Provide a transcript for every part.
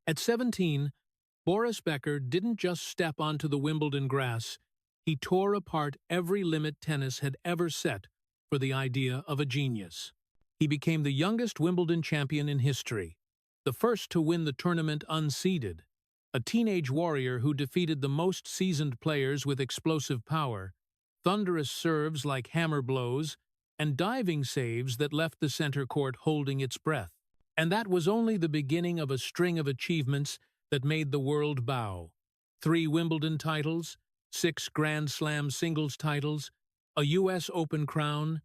At 17, Boris Becker didn't just step onto the Wimbledon grass, he tore apart every limit tennis had ever set for the idea of a genius. He became the youngest Wimbledon champion in history, the first to win the tournament unseeded, a teenage warrior who defeated the most seasoned players with explosive power, thunderous serves like hammer blows, and diving saves that left the center court holding its breath. And that was only the beginning of a string of achievements that made the world bow. 3 Wimbledon titles, 6 Grand Slam singles titles, a US Open crown,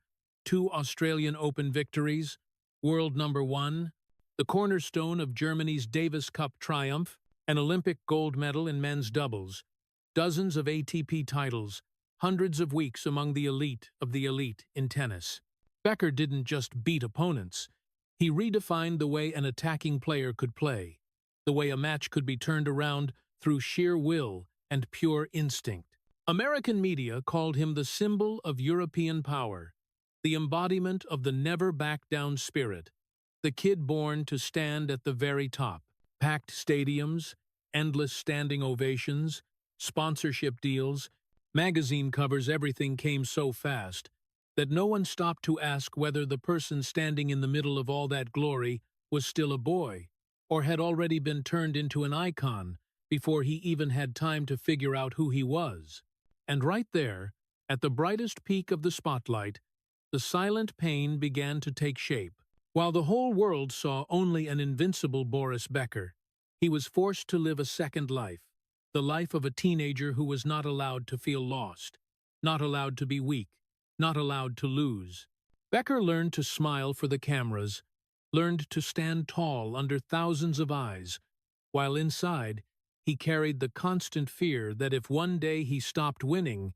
2 Australian Open victories, world number 1, the cornerstone of Germany's Davis Cup triumph, an Olympic gold medal in men's doubles, dozens of ATP titles, hundreds of weeks among the elite of the elite in tennis. Becker didn't just beat opponents. He redefined the way an attacking player could play, the way a match could be turned around through sheer will and pure instinct. American media called him the symbol of European power, the embodiment of the never-back-down spirit, the kid born to stand at the very top. Packed stadiums, endless standing ovations, sponsorship deals, magazine covers, everything came so fast that no one stopped to ask whether the person standing in the middle of all that glory was still a boy, or had already been turned into an icon before he even had time to figure out who he was. And right there, at the brightest peak of the spotlight, the silent pain began to take shape. While the whole world saw only an invincible Boris Becker, he was forced to live a second life, the life of a teenager who was not allowed to feel lost, not allowed to be weak, not allowed to lose. Becker learned to smile for the cameras, learned to stand tall under thousands of eyes, while inside, he carried the constant fear that if one day he stopped winning,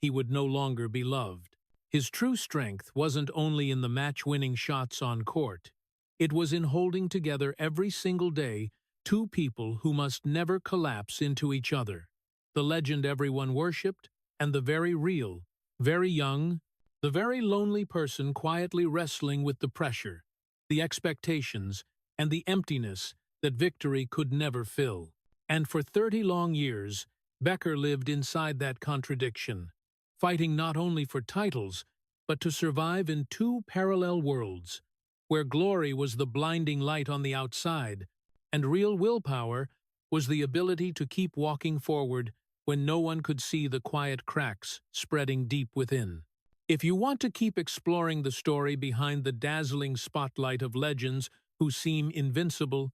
he would no longer be loved. His true strength wasn't only in the match-winning shots on court. It was in holding together every single day 2 people who must never collapse into each other. The legend everyone worshipped, and the very real, very young, the very lonely person quietly wrestling with the pressure, the expectations, and the emptiness that victory could never fill. And for 30 long years, Becker lived inside that contradiction, fighting not only for titles, but to survive in 2 parallel worlds, where glory was the blinding light on the outside, and real willpower was the ability to keep walking forward when no one could see the quiet cracks spreading deep within. If you want to keep exploring the story behind the dazzling spotlight of legends who seem invincible,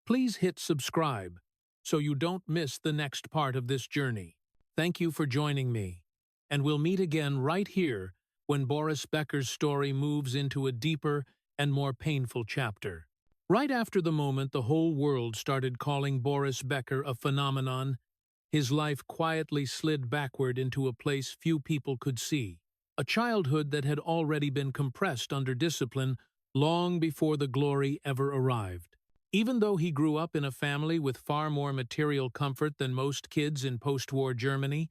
please hit subscribe so you don't miss the next part of this journey. Thank you for joining me, and we'll meet again right here when Boris Becker's story moves into a deeper and more painful chapter. Right after the moment the whole world started calling Boris Becker a phenomenon, his life quietly slid backward into a place few people could see. A childhood that had already been compressed under discipline long before the glory ever arrived. Even though he grew up in a family with far more material comfort than most kids in post-war Germany,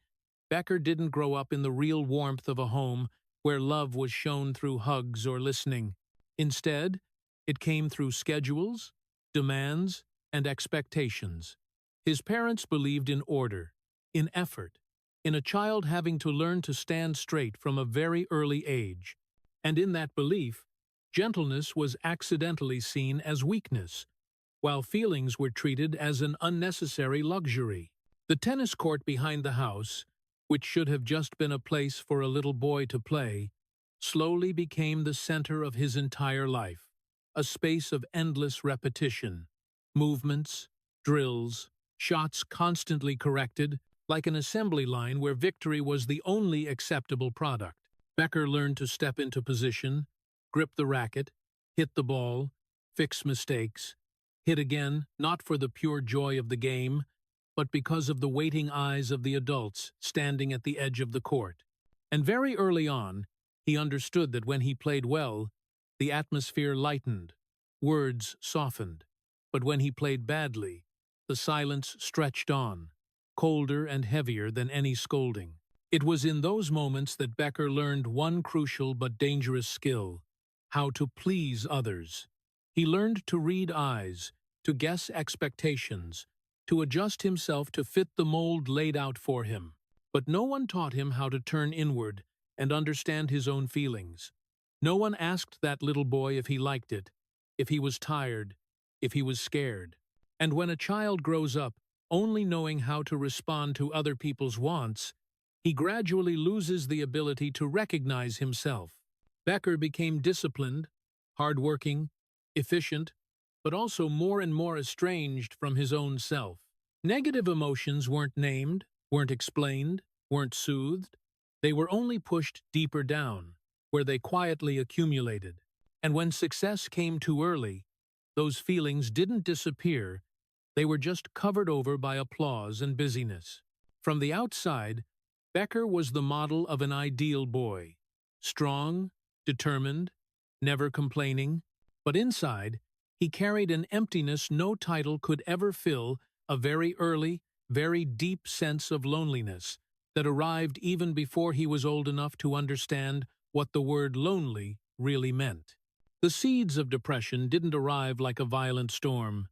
Becker didn't grow up in the real warmth of a home where love was shown through hugs or listening. Instead, it came through schedules, demands, and expectations. His parents believed in order, in effort, in a child having to learn to stand straight from a very early age. And in that belief, gentleness was accidentally seen as weakness, while feelings were treated as an unnecessary luxury. The tennis court behind the house, which should have just been a place for a little boy to play, slowly became the center of his entire life, a space of endless repetition, movements, drills, shots constantly corrected, like an assembly line where victory was the only acceptable product. Becker learned to step into position, grip the racket, hit the ball, fix mistakes, hit again, not for the pure joy of the game, but because of the waiting eyes of the adults standing at the edge of the court. And very early on, he understood that when he played well, the atmosphere lightened, words softened. But when he played badly, the silence stretched on, colder and heavier than any scolding. It was in those moments that Becker learned one crucial but dangerous skill: how to please others. He learned to read eyes, to guess expectations, to adjust himself to fit the mold laid out for him. But no one taught him how to turn inward and understand his own feelings. No one asked that little boy if he liked it, if he was tired, if he was scared. And when a child grows up only knowing how to respond to other people's wants, he gradually loses the ability to recognize himself. Becker became disciplined, hardworking, efficient, but also more and more estranged from his own self. Negative emotions weren't named, weren't explained, weren't soothed. They were only pushed deeper down, where they quietly accumulated. And when success came too early, those feelings didn't disappear, they were just covered over by applause and busyness. From the outside, Becker was the model of an ideal boy. Strong, determined, never complaining. But inside, he carried an emptiness no title could ever fill, a very early, very deep sense of loneliness that arrived even before he was old enough to understand what the word lonely really meant. The seeds of depression didn't arrive like a violent storm.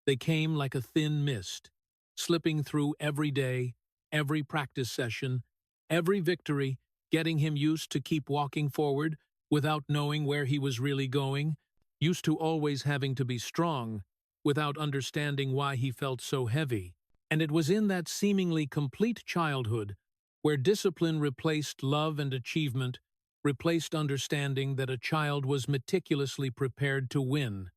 They came like a thin mist, slipping through every day, every practice session, every victory, getting him used to keep walking forward without knowing where he was really going, used to always having to be strong, without understanding why he felt so heavy. And it was in that seemingly complete childhood, where discipline replaced love and achievement, replaced understanding, that a child was meticulously prepared to win,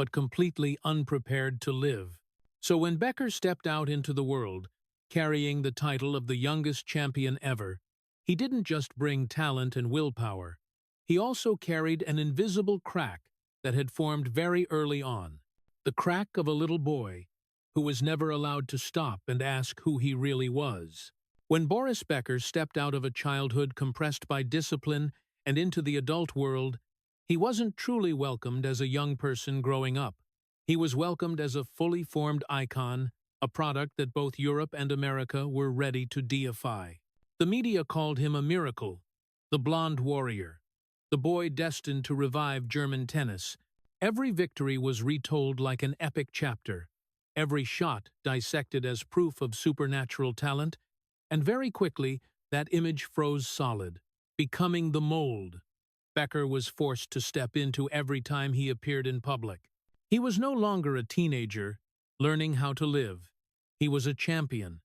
but completely unprepared to live. So when Becker stepped out into the world, carrying the title of the youngest champion ever, he didn't just bring talent and willpower. He also carried an invisible crack that had formed very early on, the crack of a little boy who was never allowed to stop and ask who he really was. When Boris Becker stepped out of a childhood compressed by discipline and into the adult world, he wasn't truly welcomed as a young person growing up. He was welcomed as a fully formed icon, a product that both Europe and America were ready to deify. The media called him a miracle, the blonde warrior, the boy destined to revive German tennis. Every victory was retold like an epic chapter, every shot dissected as proof of supernatural talent, and very quickly that image froze solid, becoming the mold Becker was forced to step into every time he appeared in public. He was no longer a teenager learning how to live. He was a champion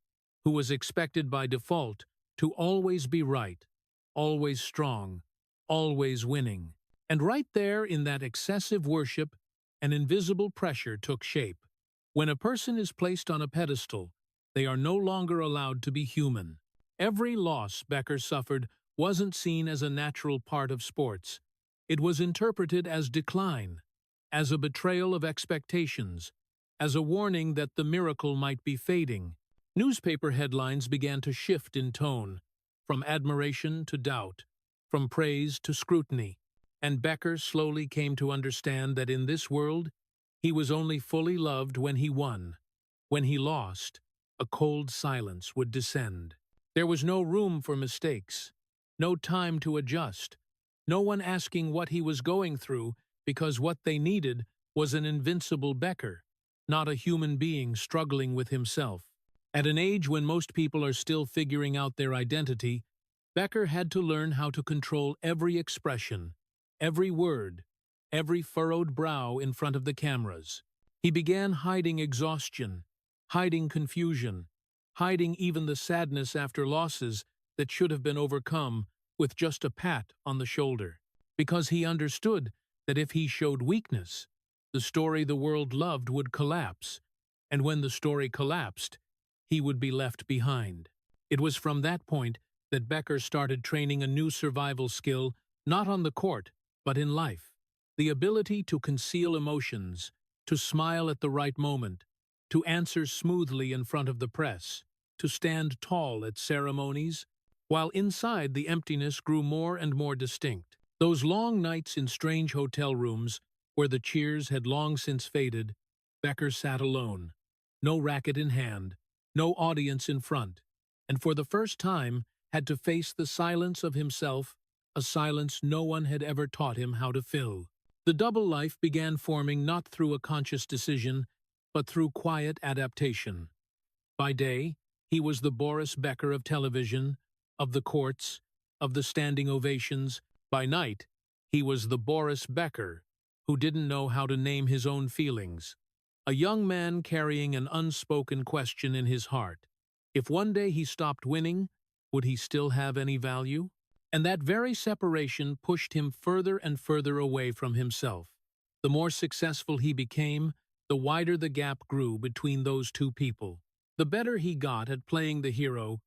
who was expected by default to always be right, always strong, always winning. And right there in that excessive worship, an invisible pressure took shape. When a person is placed on a pedestal, they are no longer allowed to be human. Every loss Becker suffered wasn't seen as a natural part of sports. It was interpreted as decline, as a betrayal of expectations, as a warning that the miracle might be fading. Newspaper headlines began to shift in tone, from admiration to doubt, from praise to scrutiny, and Becker slowly came to understand that in this world, he was only fully loved when he won. When he lost, a cold silence would descend. There was no room for mistakes, no time to adjust, no one asking what he was going through, because what they needed was an invincible Becker, not a human being struggling with himself. At an age when most people are still figuring out their identity, Becker had to learn how to control every expression, every word, every furrowed brow in front of the cameras. He began hiding exhaustion, hiding confusion, hiding even the sadness after losses that should have been overcome with just a pat on the shoulder, because he understood that if he showed weakness, the story the world loved would collapse, and when the story collapsed, he would be left behind. It was from that point that Becker started training a new survival skill, not on the court, but in life. The ability to conceal emotions, to smile at the right moment, to answer smoothly in front of the press, to stand tall at ceremonies, while inside the emptiness grew more and more distinct. Those long nights in strange hotel rooms, where the cheers had long since faded, Becker sat alone, no racket in hand, no audience in front, and for the first time had to face the silence of himself, a silence no one had ever taught him how to fill. The double life began forming not through a conscious decision, but through quiet adaptation. By day, he was the Boris Becker of television, of the courts, of the standing ovations. By night, he was the Boris Becker, who didn't know how to name his own feelings. A young man carrying an unspoken question in his heart. If one day he stopped winning, would he still have any value? And that very separation pushed him further and further away from himself. The more successful he became, the wider the gap grew between those two people. The better he got at playing the hero,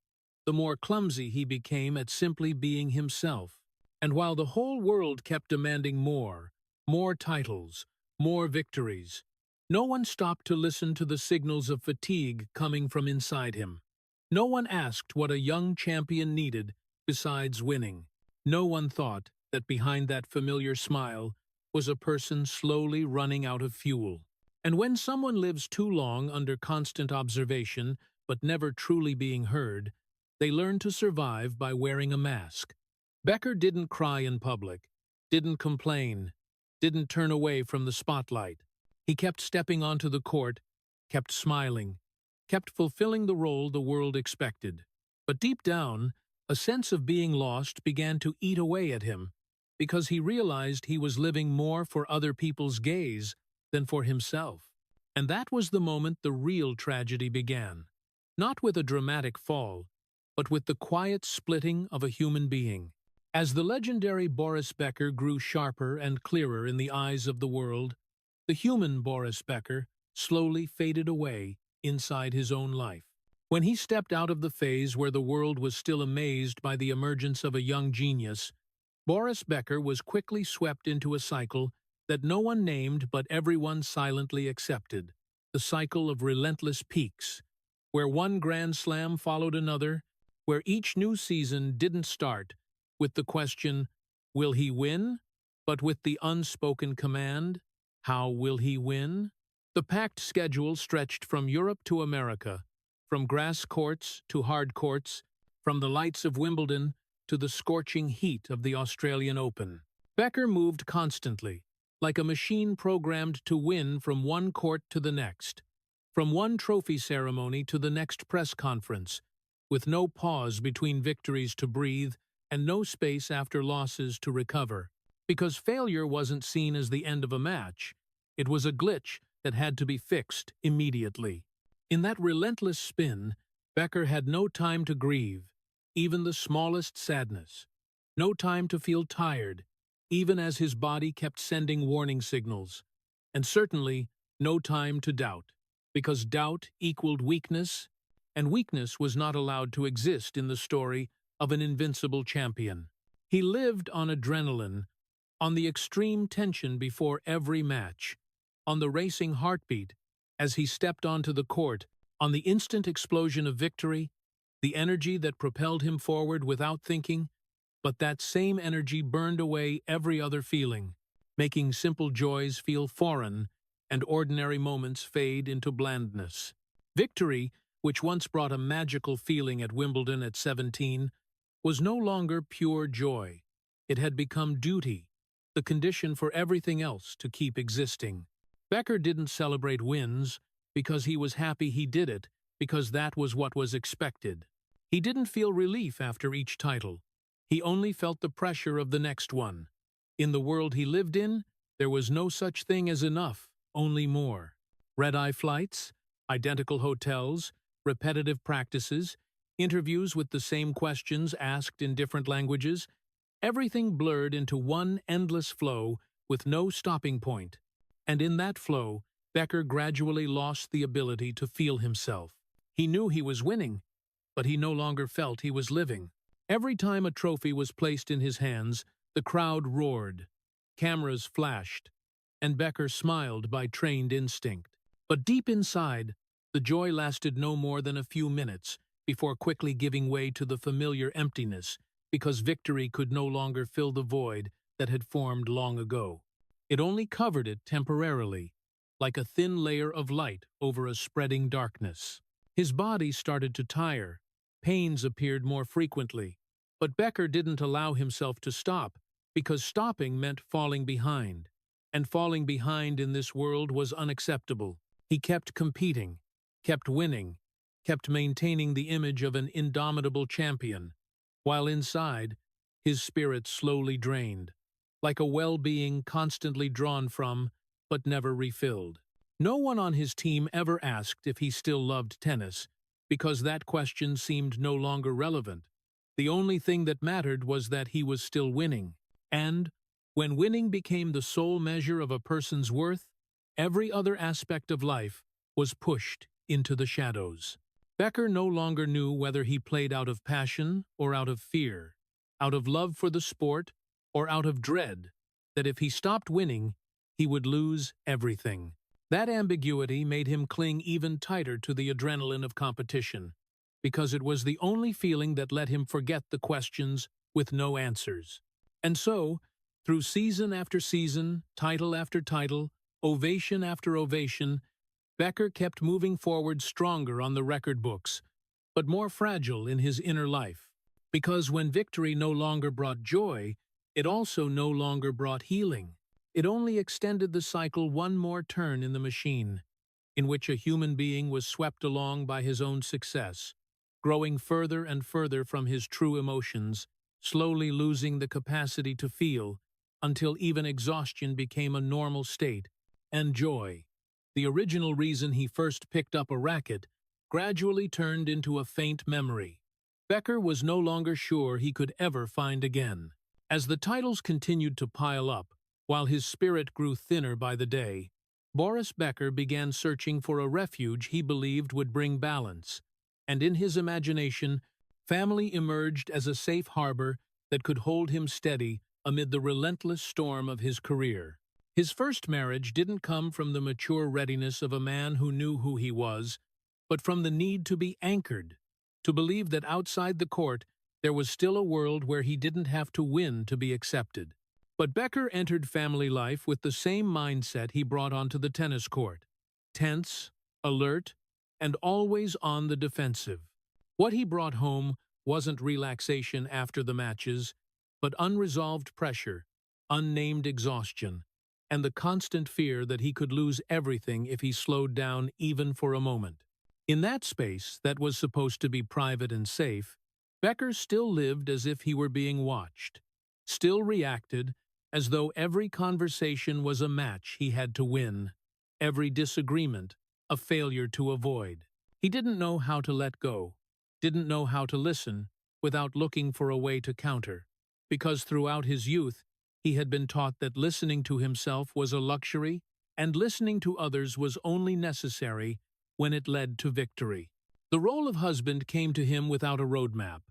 the more clumsy he became at simply being himself. And while the whole world kept demanding more titles, more victories, no one stopped to listen to the signals of fatigue coming from inside him. No one asked what a young champion needed besides winning. No one thought that behind that familiar smile was a person slowly running out of fuel. And when someone lives too long under constant observation but never truly being heard, they learn to survive by wearing a mask. Becker didn't cry in public, didn't complain, didn't turn away from the spotlight. He kept stepping onto the court, kept smiling, kept fulfilling the role the world expected. But deep down, a sense of being lost began to eat away at him, because he realized he was living more for other people's gaze than for himself. And that was the moment the real tragedy began. Not with a dramatic fall, but with the quiet splitting of a human being. As the legendary Boris Becker grew sharper and clearer in the eyes of the world, the human Boris Becker slowly faded away inside his own life. When he stepped out of the phase where the world was still amazed by the emergence of a young genius, Boris Becker was quickly swept into a cycle that no one named but everyone silently accepted, the cycle of relentless peaks, where one grand slam followed another, where each new season didn't start with the question, will he win? But with the unspoken command, how will he win? The packed schedule stretched from Europe to America, from grass courts to hard courts, from the lights of Wimbledon to the scorching heat of the Australian Open. Becker moved constantly, like a machine programmed to win from one court to the next, from one trophy ceremony to the next press conference, with no pause between victories to breathe and no space after losses to recover. Because failure wasn't seen as the end of a match, it was a glitch that had to be fixed immediately. In that relentless spin, Becker had no time to grieve, even the smallest sadness, no time to feel tired, even as his body kept sending warning signals, and certainly no time to doubt, because doubt equaled weakness, and weakness was not allowed to exist in the story of an invincible champion. He lived on adrenaline, on the extreme tension before every match, on the racing heartbeat as he stepped onto the court, on the instant explosion of victory, the energy that propelled him forward without thinking, but that same energy burned away every other feeling, making simple joys feel foreign and ordinary moments fade into blandness. Victory, which once brought a magical feeling at Wimbledon at 17, was no longer pure joy. It had become duty, the condition for everything else to keep existing. Becker didn't celebrate wins because he was happy he did it, because that was what was expected. He didn't feel relief after each title. He only felt the pressure of the next one. In the world he lived in, there was no such thing as enough, only more. Red-eye flights, identical hotels, repetitive practices, interviews with the same questions asked in different languages, everything blurred into one endless flow with no stopping point. And in that flow, Becker gradually lost the ability to feel himself. He knew he was winning, but he no longer felt he was living. Every time a trophy was placed in his hands, the crowd roared, cameras flashed, and Becker smiled by trained instinct. But deep inside, the joy lasted no more than a few minutes before quickly giving way to the familiar emptiness, because victory could no longer fill the void that had formed long ago. It only covered it temporarily, like a thin layer of light over a spreading darkness. His body started to tire. Pains appeared more frequently. But Becker didn't allow himself to stop, because stopping meant falling behind. And falling behind in this world was unacceptable. He kept competing, kept winning, kept maintaining the image of an indomitable champion, while inside, his spirit slowly drained, like a well-being constantly drawn from, but never refilled. No one on his team ever asked if he still loved tennis, because that question seemed no longer relevant. The only thing that mattered was that he was still winning. And, when winning became the sole measure of a person's worth, every other aspect of life was pushed into the shadows. Becker no longer knew whether he played out of passion or out of fear, out of love for the sport or out of dread that if he stopped winning, he would lose everything. That ambiguity made him cling even tighter to the adrenaline of competition, because it was the only feeling that let him forget the questions with no answers. And so, through season after season, title after title, ovation after ovation, Becker kept moving forward stronger on the record books, but more fragile in his inner life. Because when victory no longer brought joy, it also no longer brought healing. It only extended the cycle one more turn in the machine, in which a human being was swept along by his own success, growing further and further from his true emotions, slowly losing the capacity to feel, until even exhaustion became a normal state, and joy, the original reason he first picked up a racket, gradually turned into a faint memory. Becker was no longer sure he could ever find again. As the titles continued to pile up, while his spirit grew thinner by the day, Boris Becker began searching for a refuge he believed would bring balance, and in his imagination, family emerged as a safe harbor that could hold him steady amid the relentless storm of his career. His first marriage didn't come from the mature readiness of a man who knew who he was, but from the need to be anchored, to believe that outside the court there was still a world where he didn't have to win to be accepted. But Becker entered family life with the same mindset he brought onto the tennis court: tense, alert, and always on the defensive. What he brought home wasn't relaxation after the matches, but unresolved pressure, unnamed exhaustion, and the constant fear that he could lose everything if he slowed down even for a moment. In that space that was supposed to be private and safe, Becker still lived as if he were being watched, still reacted as though every conversation was a match he had to win, every disagreement a failure to avoid. He didn't know how to let go, didn't know how to listen without looking for a way to counter, because throughout his youth he had been taught that listening to himself was a luxury and listening to others was only necessary when it led to victory. The role of husband came to him without a roadmap,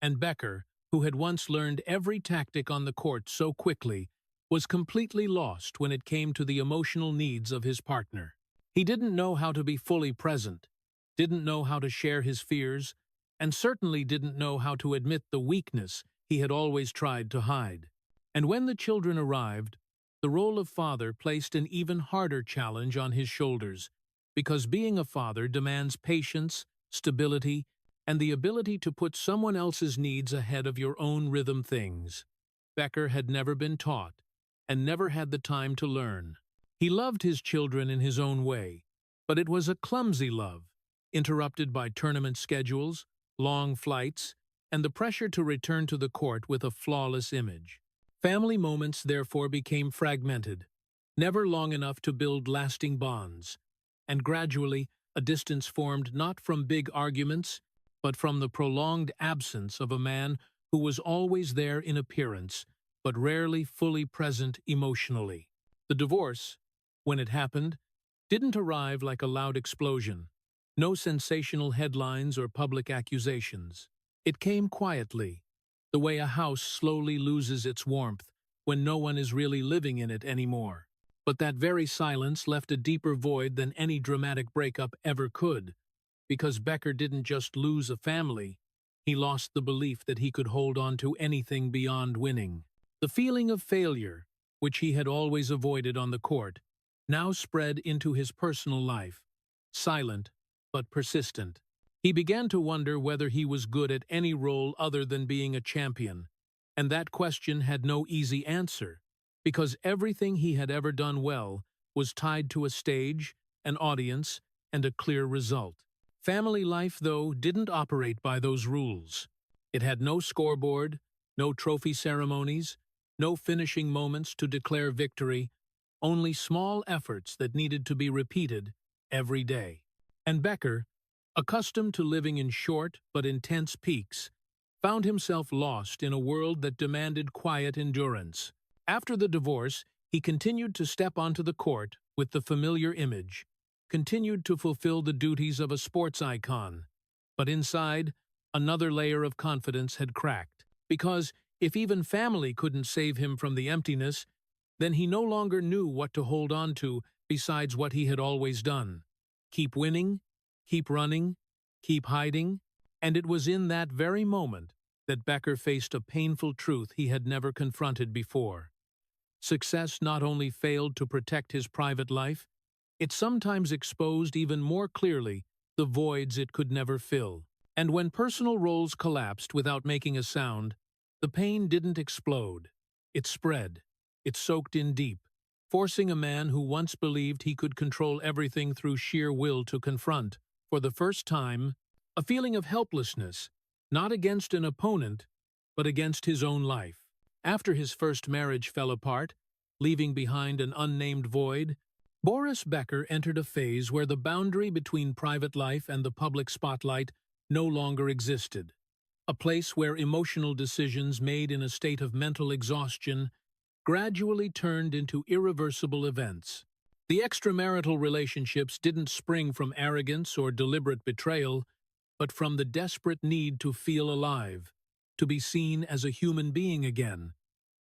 and Becker, who had once learned every tactic on the court so quickly, was completely lost when it came to the emotional needs of his partner. He didn't know how to be fully present, didn't know how to share his fears, and certainly didn't know how to admit the weakness he had always tried to hide. And when the children arrived, the role of father placed an even harder challenge on his shoulders, because being a father demands patience, stability, and the ability to put someone else's needs ahead of your own rhythm things. Becker had never been taught, and never had the time to learn. He loved his children in his own way, but it was a clumsy love, interrupted by tournament schedules, long flights, and the pressure to return to the court with a flawless image. Family moments therefore became fragmented, never long enough to build lasting bonds, and gradually a distance formed not from big arguments, but from the prolonged absence of a man who was always there in appearance, but rarely fully present emotionally. The divorce, when it happened, didn't arrive like a loud explosion. No sensational headlines or public accusations. It came quietly, the way a house slowly loses its warmth when no one is really living in it anymore. But that very silence left a deeper void than any dramatic breakup ever could, because Becker didn't just lose a family, he lost the belief that he could hold on to anything beyond winning. The feeling of failure, which he had always avoided on the court, now spread into his personal life, silent but persistent. He began to wonder whether he was good at any role other than being a champion, and that question had no easy answer, because everything he had ever done well was tied to a stage an audience, and a clear result. Family life, though, didn't operate by those rules. It had no scoreboard, no trophy ceremonies, no finishing moments to declare victory, only small efforts that needed to be repeated every day. And Becker, accustomed to living in short but intense peaks, found himself lost in a world that demanded quiet endurance. After the divorce, he continued to step onto the court with the familiar image, continued to fulfill the duties of a sports icon. But inside, another layer of confidence had cracked. Because if even family couldn't save him from the emptiness, then he no longer knew what to hold on to besides what he had always done. Keep winning, keep running, keep hiding. And it was in that very moment that Becker faced a painful truth he had never confronted before. Success not only failed to protect his private life, it sometimes exposed even more clearly the voids it could never fill. And when personal roles collapsed without making a sound, the pain didn't explode. It spread. It soaked in deep, forcing a man who once believed he could control everything through sheer will to confront, for the first time, a feeling of helplessness, not against an opponent, but against his own life. After his first marriage fell apart, leaving behind an unnamed void, Boris Becker entered a phase where the boundary between private life and the public spotlight no longer existed, a place where emotional decisions made in a state of mental exhaustion gradually turned into irreversible events. The extramarital relationships didn't spring from arrogance or deliberate betrayal, but from the desperate need to feel alive, to be seen as a human being again,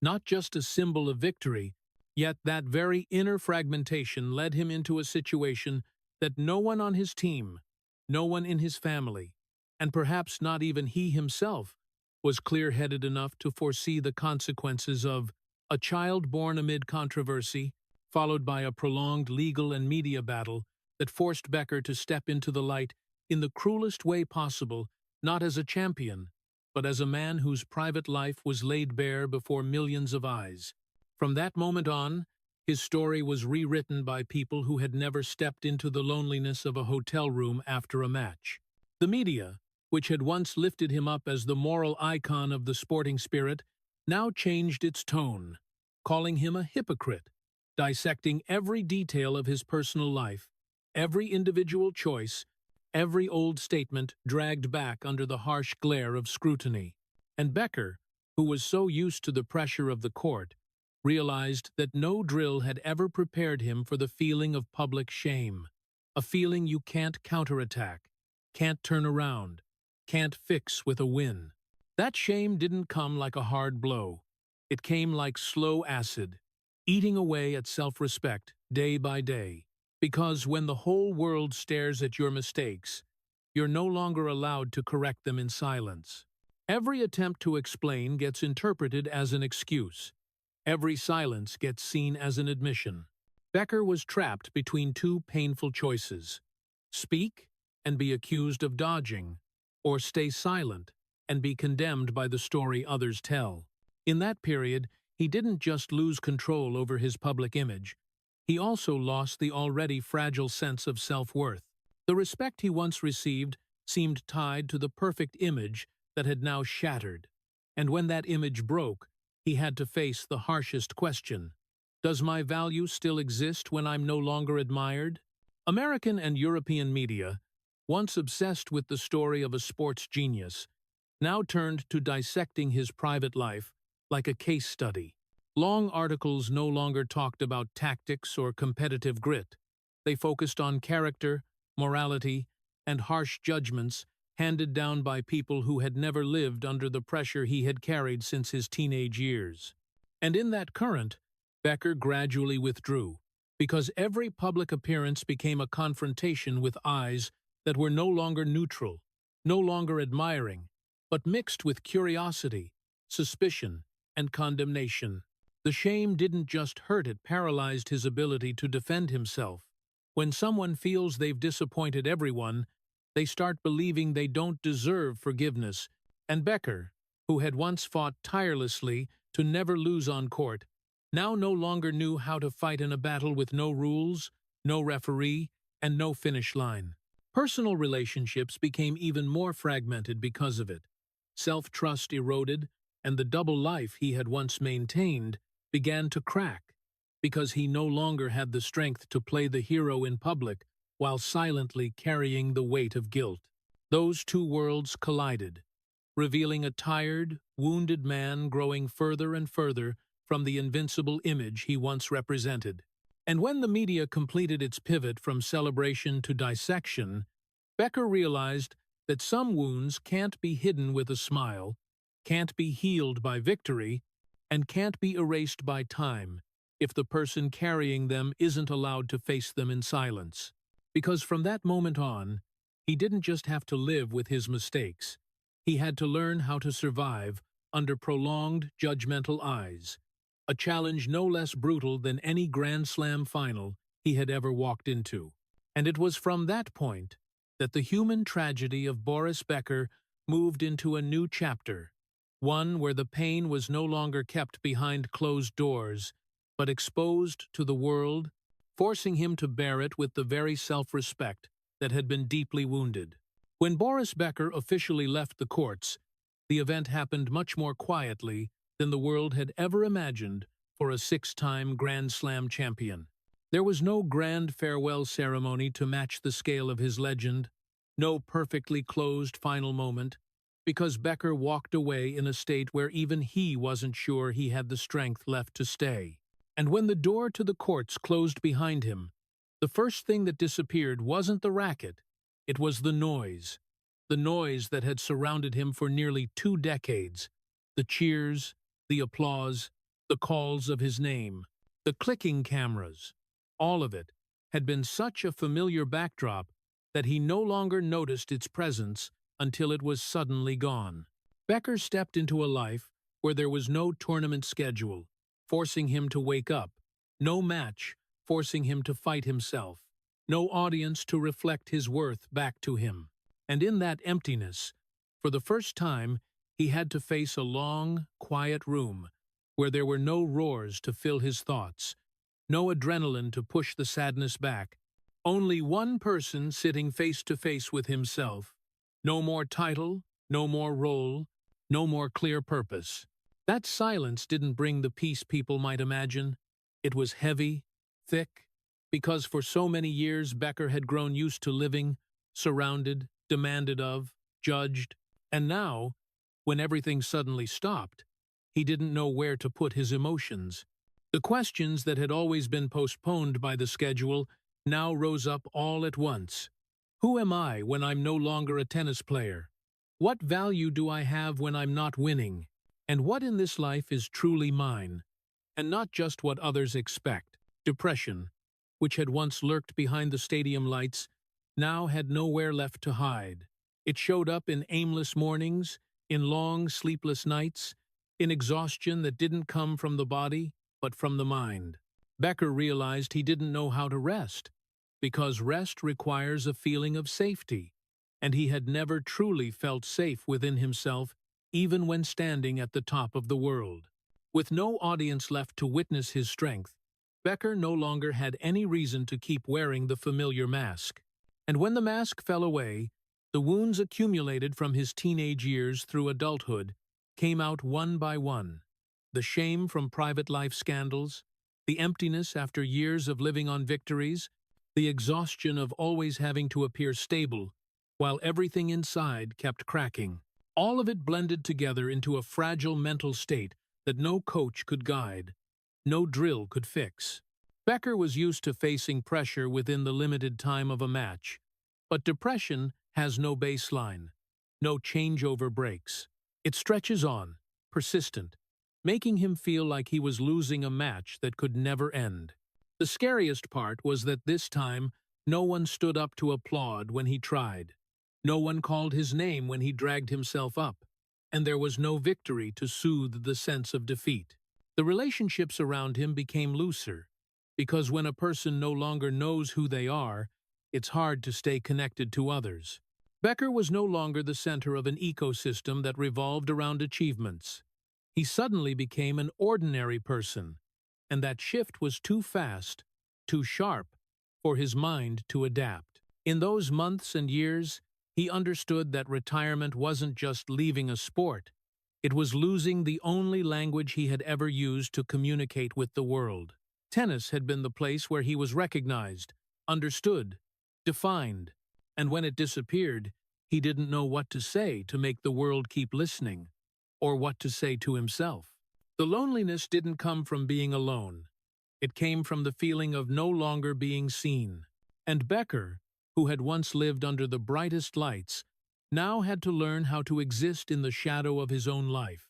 not just a symbol of victory. Yet that very inner fragmentation led him into a situation that no one on his team, no one in his family, and perhaps not even he himself, was clear-headed enough to foresee the consequences of: a child born amid controversy, followed by a prolonged legal and media battle that forced Becker to step into the light in the cruelest way possible, not as a champion, but as a man whose private life was laid bare before millions of eyes. From that moment on, his story was rewritten by people who had never stepped into the loneliness of a hotel room after a match. The media, which had once lifted him up as the moral icon of the sporting spirit, now changed its tone, calling him a hypocrite, dissecting every detail of his personal life, every individual choice, every old statement dragged back under the harsh glare of scrutiny. And Becker, who was so used to the pressure of the court, realized that no drill had ever prepared him for the feeling of public shame, a feeling you can't counterattack, can't turn around, can't fix with a win. That shame didn't come like a hard blow. It came like slow acid, eating away at self-respect day by day. Because when the whole world stares at your mistakes, you're no longer allowed to correct them in silence. Every attempt to explain gets interpreted as an excuse. Every silence gets seen as an admission. Becker was trapped between two painful choices: speak and be accused of dodging, or stay silent and be condemned by the story others tell. In that period, he didn't just lose control over his public image, he also lost the already fragile sense of self-worth. The respect he once received seemed tied to the perfect image that had now shattered. And when that image broke, he had to face the harshest question: does my value still exist when I'm no longer admired? American and European media, once obsessed with the story of a sports genius, now turned to dissecting his private life like a case study. Long articles no longer talked about tactics or competitive grit. They focused on character, morality, and harsh judgments handed down by people who had never lived under the pressure he had carried since his teenage years. And in that current, Becker gradually withdrew, because every public appearance became a confrontation with eyes that were no longer neutral, no longer admiring, but mixed with curiosity, suspicion, and condemnation. The shame didn't just hurt, it paralyzed his ability to defend himself. When someone feels they've disappointed everyone, they start believing they don't deserve forgiveness, and Becker, who had once fought tirelessly to never lose on court, now no longer knew how to fight in a battle with no rules, no referee, and no finish line. Personal relationships became even more fragmented because of it. Self-trust eroded, and the double life he had once maintained began to crack, because he no longer had the strength to play the hero in public while silently carrying the weight of guilt. Those two worlds collided, revealing a tired, wounded man growing further and further from the invincible image he once represented. And when the media completed its pivot from celebration to dissection, Becker realized that some wounds can't be hidden with a smile, can't be healed by victory, and can't be erased by time if the person carrying them isn't allowed to face them in silence. Because from that moment on, he didn't just have to live with his mistakes. He had to learn how to survive under prolonged, judgmental eyes, a challenge no less brutal than any Grand Slam final he had ever walked into. And it was from that point that the human tragedy of Boris Becker moved into a new chapter, one where the pain was no longer kept behind closed doors, but exposed to the world, forcing him to bear it with the very self-respect that had been deeply wounded. When Boris Becker officially left the courts, the event happened much more quietly than the world had ever imagined for a six-time Grand Slam champion. There was no grand farewell ceremony to match the scale of his legend, no perfectly closed final moment, because Becker walked away in a state where even he wasn't sure he had the strength left to stay. And when the door to the courts closed behind him, the first thing that disappeared wasn't the racket, it was the noise that had surrounded him for nearly 2 decades, the cheers, the applause, the calls of his name, the clicking cameras. All of it had been such a familiar backdrop that he no longer noticed its presence until it was suddenly gone. Becker stepped into a life where there was no tournament schedule, forcing him to wake up, no match, forcing him to fight himself, no audience to reflect his worth back to him. And in that emptiness, for the first time, he had to face a long, quiet room where there were no roars to fill his thoughts, no adrenaline to push the sadness back, only one person sitting face to face with himself. No more title, no more role, no more clear purpose. That silence didn't bring the peace people might imagine. It was heavy, thick, because for so many years Becker had grown used to living, surrounded, demanded of, judged, and now, when everything suddenly stopped, he didn't know where to put his emotions. The questions that had always been postponed by the schedule now rose up all at once. Who am I when I'm no longer a tennis player? What value do I have when I'm not winning? And what in this life is truly mine? And not just what others expect. Depression, which had once lurked behind the stadium lights, now had nowhere left to hide. It showed up in aimless mornings, in long, sleepless nights, in exhaustion that didn't come from the body, but from the mind. Becker realized he didn't know how to rest, because rest requires a feeling of safety, and he had never truly felt safe within himself, even when standing at the top of the world. With no audience left to witness his strength, Becker no longer had any reason to keep wearing the familiar mask. And when the mask fell away, the wounds accumulated from his teenage years through adulthood came out one by one. The shame from private life scandals, the emptiness after years of living on victories, the exhaustion of always having to appear stable, while everything inside kept cracking. All of it blended together into a fragile mental state that no coach could guide, no drill could fix. Becker was used to facing pressure within the limited time of a match, but depression has no baseline, no changeover breaks. It stretches on, persistent, making him feel like he was losing a match that could never end. The scariest part was that this time, no one stood up to applaud when he tried. No one called his name when he dragged himself up, and there was no victory to soothe the sense of defeat. The relationships around him became looser, because when a person no longer knows who they are, it's hard to stay connected to others. Becker was no longer the center of an ecosystem that revolved around achievements. He suddenly became an ordinary person, and that shift was too fast, too sharp, for his mind to adapt. In those months and years, he understood that retirement wasn't just leaving a sport. It was losing the only language he had ever used to communicate with the world. Tennis had been the place where he was recognized, understood, defined, and when it disappeared, he didn't know what to say to make the world keep listening, or what to say to himself. The loneliness didn't come from being alone. It came from the feeling of no longer being seen. And Becker, who had once lived under the brightest lights, now had to learn how to exist in the shadow of his own life,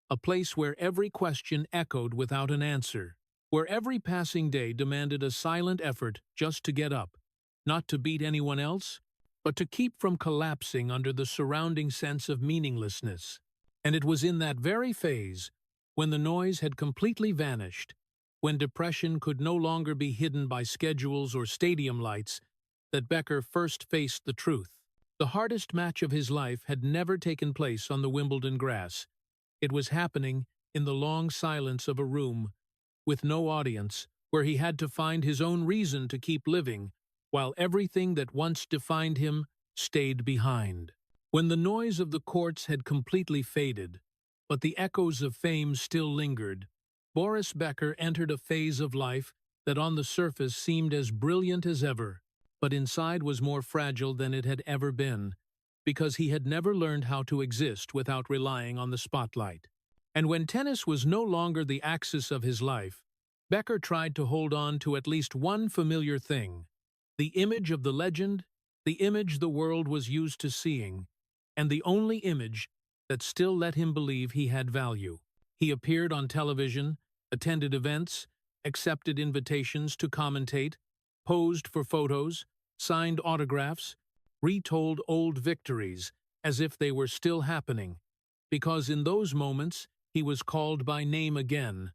a place where every question echoed without an answer, where every passing day demanded a silent effort just to get up, not to beat anyone else, but to keep from collapsing under the surrounding sense of meaninglessness. And it was in that very phase, when the noise had completely vanished, when depression could no longer be hidden by schedules or stadium lights, that Becker first faced the truth. The hardest match of his life had never taken place on the Wimbledon grass. It was happening in the long silence of a room, with no audience, where he had to find his own reason to keep living, while everything that once defined him stayed behind. When the noise of the courts had completely faded, but the echoes of fame still lingered, Boris Becker entered a phase of life that on the surface seemed as brilliant as ever, but inside was more fragile than it had ever been, because he had never learned how to exist without relying on the spotlight. And when tennis was no longer the axis of his life, Becker tried to hold on to at least one familiar thing: the image of the legend, the image the world was used to seeing, and the only image that still let him believe he had value. He appeared on television, attended events, accepted invitations to commentate, posed for photos, signed autographs, retold old victories as if they were still happening, because in those moments he was called by name again,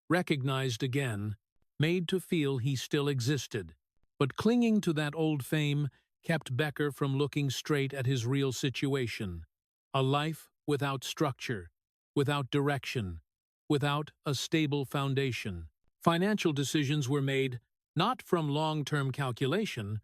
recognized again, made to feel he still existed. But clinging to that old fame kept Becker from looking straight at his real situation: a life without structure, without direction, without a stable foundation. Financial decisions were made not from long-term calculation,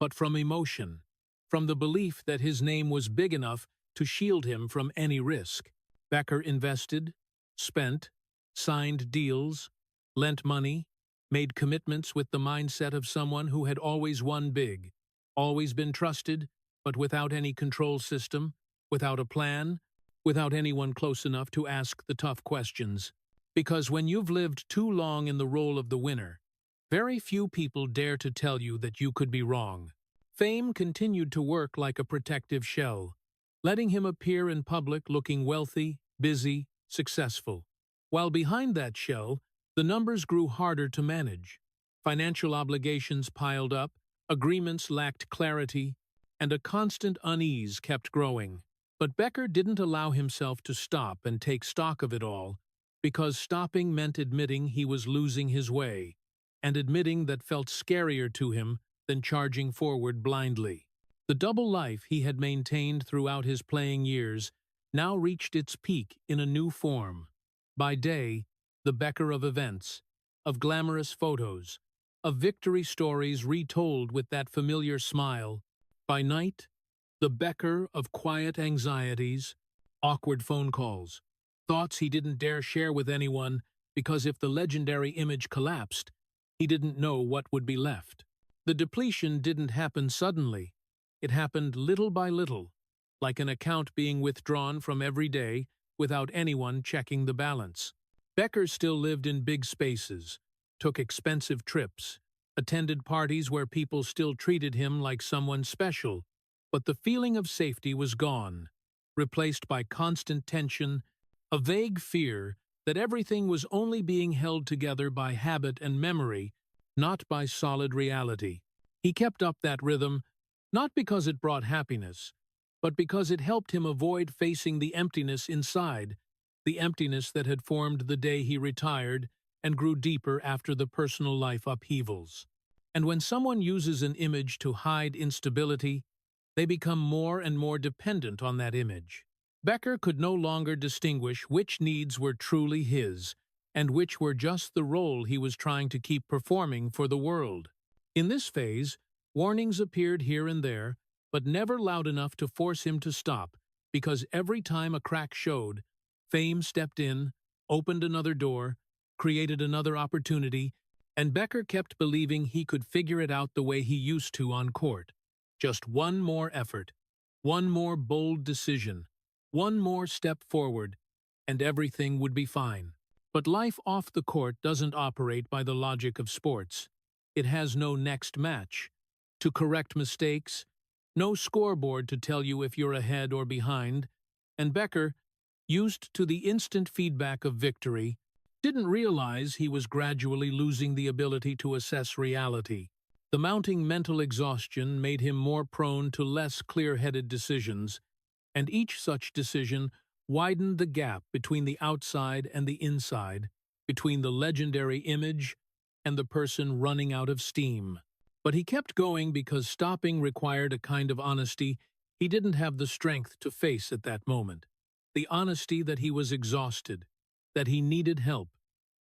but from emotion, from the belief that his name was big enough to shield him from any risk. Becker invested, spent, signed deals, lent money, made commitments with the mindset of someone who had always won big, always been trusted, but without any control system, without a plan, without anyone close enough to ask the tough questions. Because when you've lived too long in the role of the winner, very few people dare to tell you that you could be wrong. Fame continued to work like a protective shell, letting him appear in public looking wealthy, busy, successful. While behind that shell, the numbers grew harder to manage. Financial obligations piled up, agreements lacked clarity, and a constant unease kept growing. But Becker didn't allow himself to stop and take stock of it all, because stopping meant admitting he was losing his way, and admitting that felt scarier to him than charging forward blindly. The double life he had maintained throughout his playing years now reached its peak in a new form. By day, the Becker of events, of glamorous photos, of victory stories retold with that familiar smile. By night, the Becker of quiet anxieties, awkward phone calls, thoughts he didn't dare share with anyone because if the legendary image collapsed, he didn't know what would be left. The depletion didn't happen suddenly. It happened little by little, like an account being withdrawn from every day without anyone checking the balance. Becker still lived in big spaces, took expensive trips, attended parties where people still treated him like someone special, but the feeling of safety was gone, replaced by constant tension, a vague fear that everything was only being held together by habit and memory, not by solid reality. He kept up that rhythm, not because it brought happiness, but because it helped him avoid facing the emptiness inside, the emptiness that had formed the day he retired and grew deeper after the personal life upheavals. And when someone uses an image to hide instability, they become more and more dependent on that image. Becker could no longer distinguish which needs were truly his and which were just the role he was trying to keep performing for the world. In this phase, warnings appeared here and there, but never loud enough to force him to stop, because every time a crack showed, fame stepped in, opened another door, created another opportunity, and Becker kept believing he could figure it out the way he used to on court. Just one more effort, one more bold decision, one more step forward, and everything would be fine. But life off the court doesn't operate by the logic of sports. It has no next match to correct mistakes, no scoreboard to tell you if you're ahead or behind, and Becker, used to the instant feedback of victory, didn't realize he was gradually losing the ability to assess reality. The mounting mental exhaustion made him more prone to less clear-headed decisions, and each such decision widened the gap between the outside and the inside, between the legendary image and the person running out of steam. But he kept going because stopping required a kind of honesty he didn't have the strength to face at that moment. The honesty that he was exhausted, that he needed help,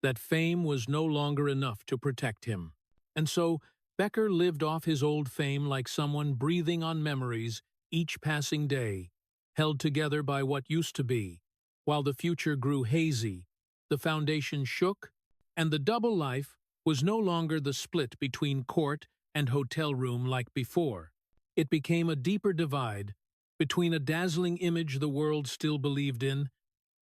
that fame was no longer enough to protect him. And so, Becker lived off his old fame like someone breathing on memories each passing day, held together by what used to be. While the future grew hazy, the foundation shook, and the double life was no longer the split between court and hotel room like before. It became a deeper divide between a dazzling image the world still believed in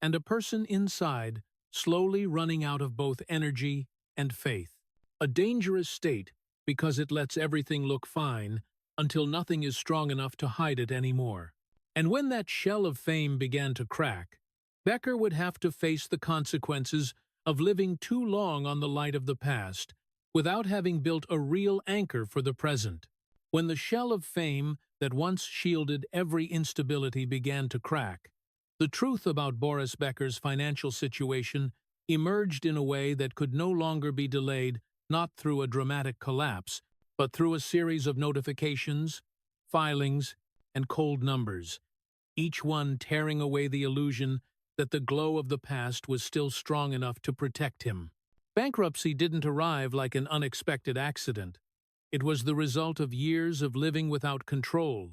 and a person inside slowly running out of both energy and faith. A dangerous state because it lets everything look fine until nothing is strong enough to hide it anymore. And when that shell of fame began to crack, Becker would have to face the consequences of living too long on the light of the past without having built a real anchor for the present. When the shell of fame that once shielded every instability began to crack, the truth about Boris Becker's financial situation emerged in a way that could no longer be delayed, not through a dramatic collapse, but through a series of notifications, filings, and cold numbers, each one tearing away the illusion that the glow of the past was still strong enough to protect him. Bankruptcy didn't arrive like an unexpected accident. It was the result of years of living without control,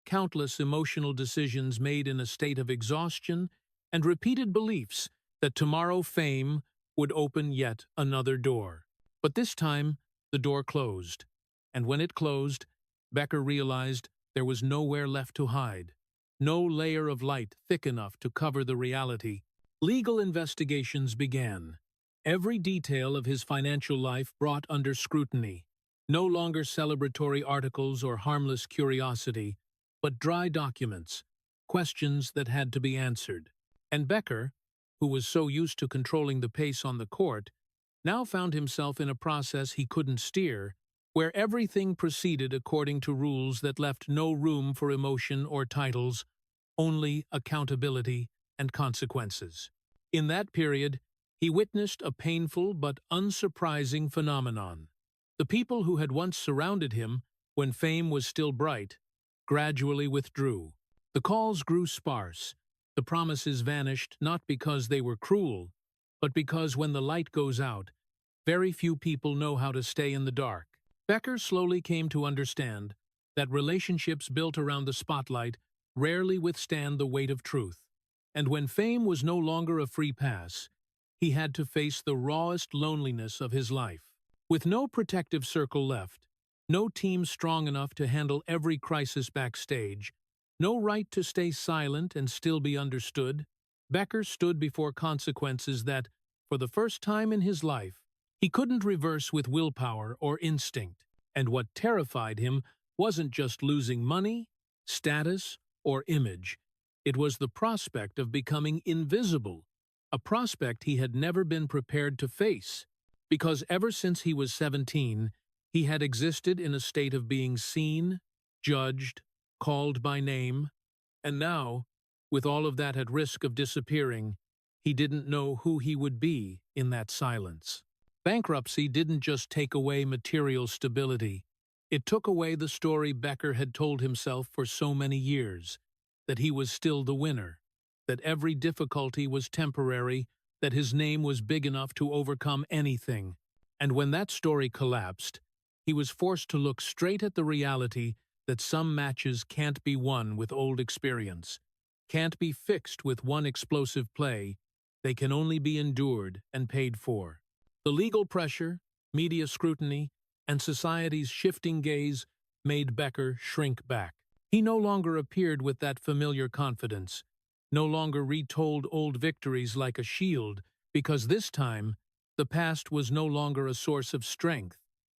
countless emotional decisions made in a state of exhaustion, and repeated beliefs that tomorrow fame would open yet another door. But this time, the door closed, and when it closed, Becker realized there was nowhere left to hide, no layer of light thick enough to cover the reality. Legal investigations began. Every detail of his financial life brought under scrutiny. No longer celebratory articles or harmless curiosity, but dry documents, questions that had to be answered. And Becker, who was so used to controlling the pace on the court, now found himself in a process he couldn't steer, where everything proceeded according to rules that left no room for emotion or titles, only accountability and consequences. In that period, he witnessed a painful but unsurprising phenomenon. The people who had once surrounded him, when fame was still bright, gradually withdrew. The calls grew sparse. The promises vanished not because they were cruel, but because when the light goes out, very few people know how to stay in the dark. Becker slowly came to understand that relationships built around the spotlight rarely withstand the weight of truth. And when fame was no longer a free pass, he had to face the rawest loneliness of his life. With no protective circle left, no team strong enough to handle every crisis backstage, no right to stay silent and still be understood, Becker stood before consequences that, for the first time in his life, he couldn't reverse with willpower or instinct. And what terrified him wasn't just losing money, status, or image. It was the prospect of becoming invisible, a prospect he had never been prepared to face, because ever since he was 17, he had existed in a state of being seen, judged, called by name, and now, with all of that at risk of disappearing, he didn't know who he would be in that silence. Bankruptcy didn't just take away material stability. It took away the story Becker had told himself for so many years, that he was still the winner, that every difficulty was temporary, that his name was big enough to overcome anything. And when that story collapsed, he was forced to look straight at the reality that some matches can't be won with old experience, can't be fixed with one explosive play, they can only be endured and paid for. The legal pressure, media scrutiny, and society's shifting gaze made Becker shrink back. He no longer appeared with that familiar confidence, no longer retold old victories like a shield, because this time, the past was no longer a source of strength.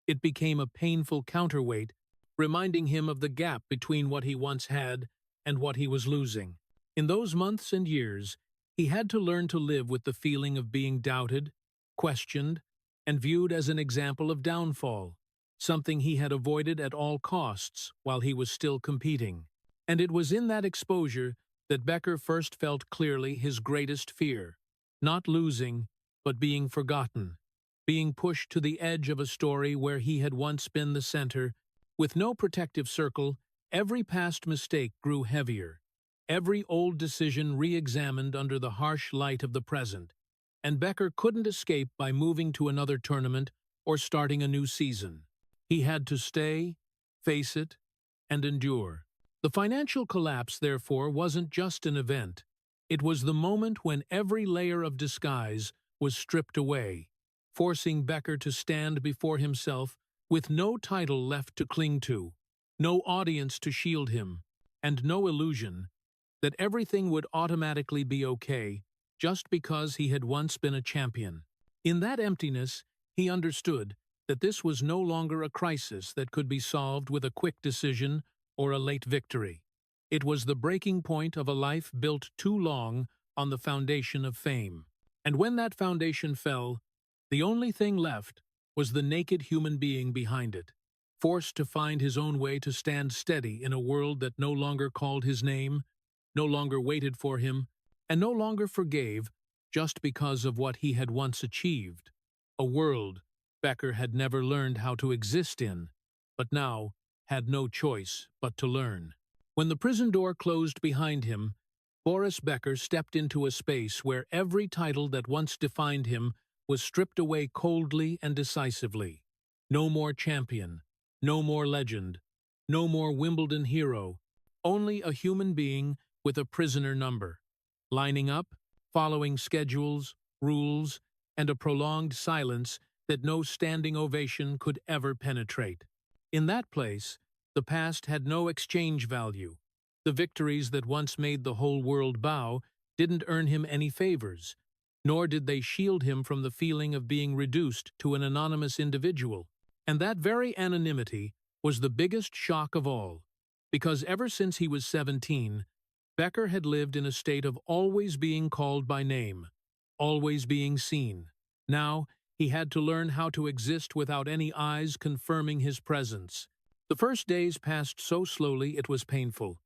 It became a painful counterweight, reminding him of the gap between what he once had and what he was losing. In those months and years, he had to learn to live with the feeling of being doubted, questioned, and viewed as an example of downfall, something he had avoided at all costs while he was still competing. And it was in that exposure that Becker first felt clearly his greatest fear, not losing, but being forgotten, being pushed to the edge of a story where he had once been the center. With no protective circle, every past mistake grew heavier, every old decision re-examined under the harsh light of the present, and Becker couldn't escape by moving to another tournament or starting a new season. He had to stay, face it, and endure. The financial collapse, therefore, wasn't just an event. It was the moment when every layer of disguise was stripped away, forcing Becker to stand before himself with no title left to cling to, no audience to shield him, and no illusion that everything would automatically be okay just because he had once been a champion. In that emptiness, he understood that this was no longer a crisis that could be solved with a quick decision or a late victory. It was the breaking point of a life built too long on the foundation of fame. And when that foundation fell, the only thing left was the naked human being behind it, forced to find his own way to stand steady in a world that no longer called his name, no longer waited for him, and no longer forgave just because of what he had once achieved. A world Becker had never learned how to exist in, but now had no choice but to learn. When the prison door closed behind him, Boris Becker stepped into a space where every title that once defined him was stripped away coldly and decisively. No more champion, no more legend, no more Wimbledon hero, only a human being with a prisoner number, lining up, following schedules, rules, and a prolonged silence that no standing ovation could ever penetrate. In that place, the past had no exchange value. The victories that once made the whole world bow didn't earn him any favors, nor did they shield him from the feeling of being reduced to an anonymous individual. And that very anonymity was the biggest shock of all, because ever since he was 17, Becker had lived in a state of always being called by name, always being seen. Now, he had to learn how to exist without any eyes confirming his presence. The first days passed so slowly it was painful.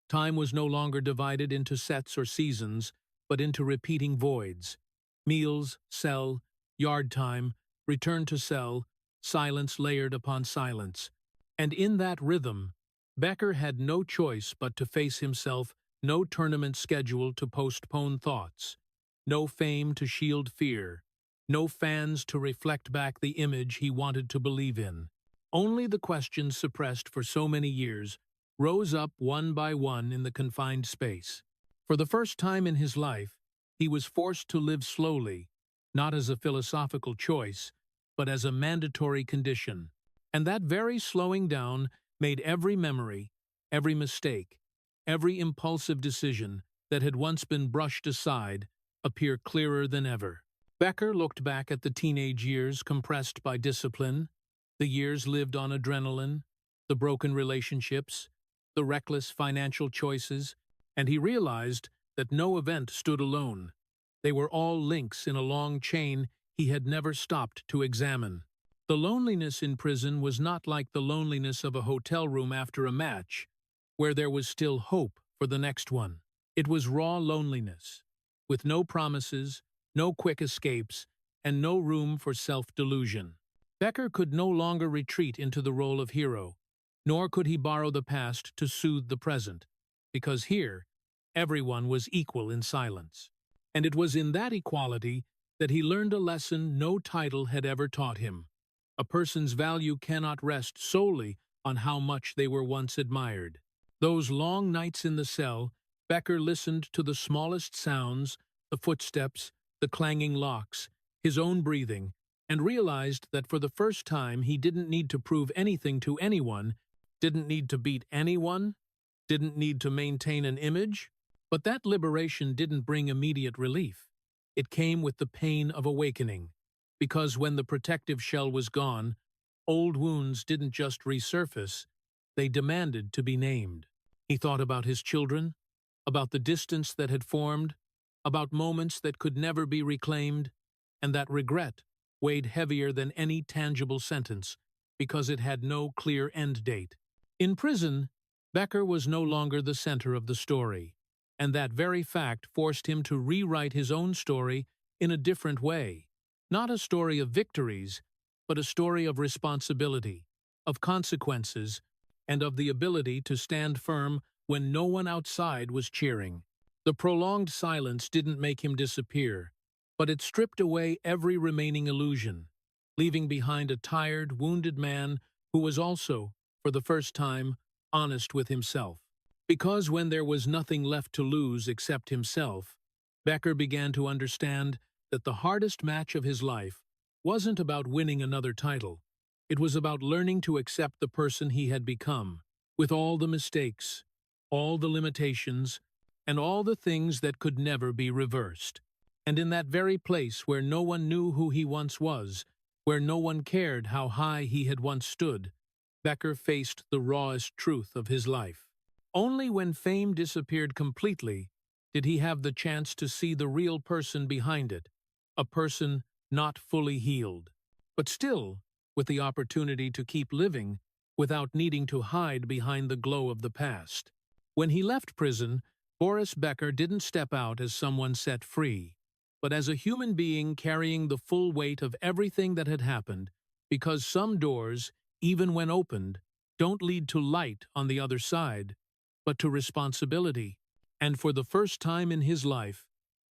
Time was no longer divided into sets or seasons, but into repeating voids. Meals, cell, yard time, return to cell, silence layered upon silence. And in that rhythm, Becker had no choice but to face himself, no tournament schedule to postpone thoughts, no fame to shield fear, no fans to reflect back the image he wanted to believe in. Only the questions suppressed for so many years rose up one by one in the confined space. For the first time in his life, he was forced to live slowly, not as a philosophical choice, but as a mandatory condition. And that very slowing down made every memory, every mistake, every impulsive decision that had once been brushed aside appear clearer than ever. Becker looked back at the teenage years compressed by discipline, the years lived on adrenaline, the broken relationships, the reckless financial choices, and he realized that no event stood alone. They were all links in a long chain he had never stopped to examine. The loneliness in prison was not like the loneliness of a hotel room after a match, where there was still hope for the next one. It was raw loneliness, with no promises, no quick escapes, and no room for self-delusion. Becker could no longer retreat into the role of hero, nor could he borrow the past to soothe the present, because here, everyone was equal in silence. And it was in that equality that he learned a lesson no title had ever taught him. A person's value cannot rest solely on how much they were once admired. Those long nights in the cell, Becker listened to the smallest sounds, the footsteps, the clanging locks, his own breathing, and realized that for the first time he didn't need to prove anything to anyone, didn't need to beat anyone, didn't need to maintain an image. But that liberation didn't bring immediate relief. It came with the pain of awakening, because when the protective shell was gone, old wounds didn't just resurface, they demanded to be named. He thought about his children, about the distance that had formed, about moments that could never be reclaimed, and that regret weighed heavier than any tangible sentence, because it had no clear end date. In prison, Becker was no longer the center of the story, and that very fact forced him to rewrite his own story in a different way. Not a story of victories, but a story of responsibility, of consequences, and of the ability to stand firm when no one outside was cheering. The prolonged silence didn't make him disappear, but it stripped away every remaining illusion, leaving behind a tired, wounded man who was also, for the first time, honest with himself. Because when there was nothing left to lose except himself, Becker began to understand that the hardest match of his life wasn't about winning another title. It was about learning to accept the person he had become, with all the mistakes, all the limitations, and all the things that could never be reversed. And in that very place where no one knew who he once was, where no one cared how high he had once stood, Becker faced the rawest truth of his life. Only when fame disappeared completely did he have the chance to see the real person behind it, a person not fully healed, but still with the opportunity to keep living without needing to hide behind the glow of the past. When he left prison, Boris Becker didn't step out as someone set free, but as a human being carrying the full weight of everything that had happened, because some doors, even when opened, don't lead to light on the other side, but to responsibility. And for the first time in his life,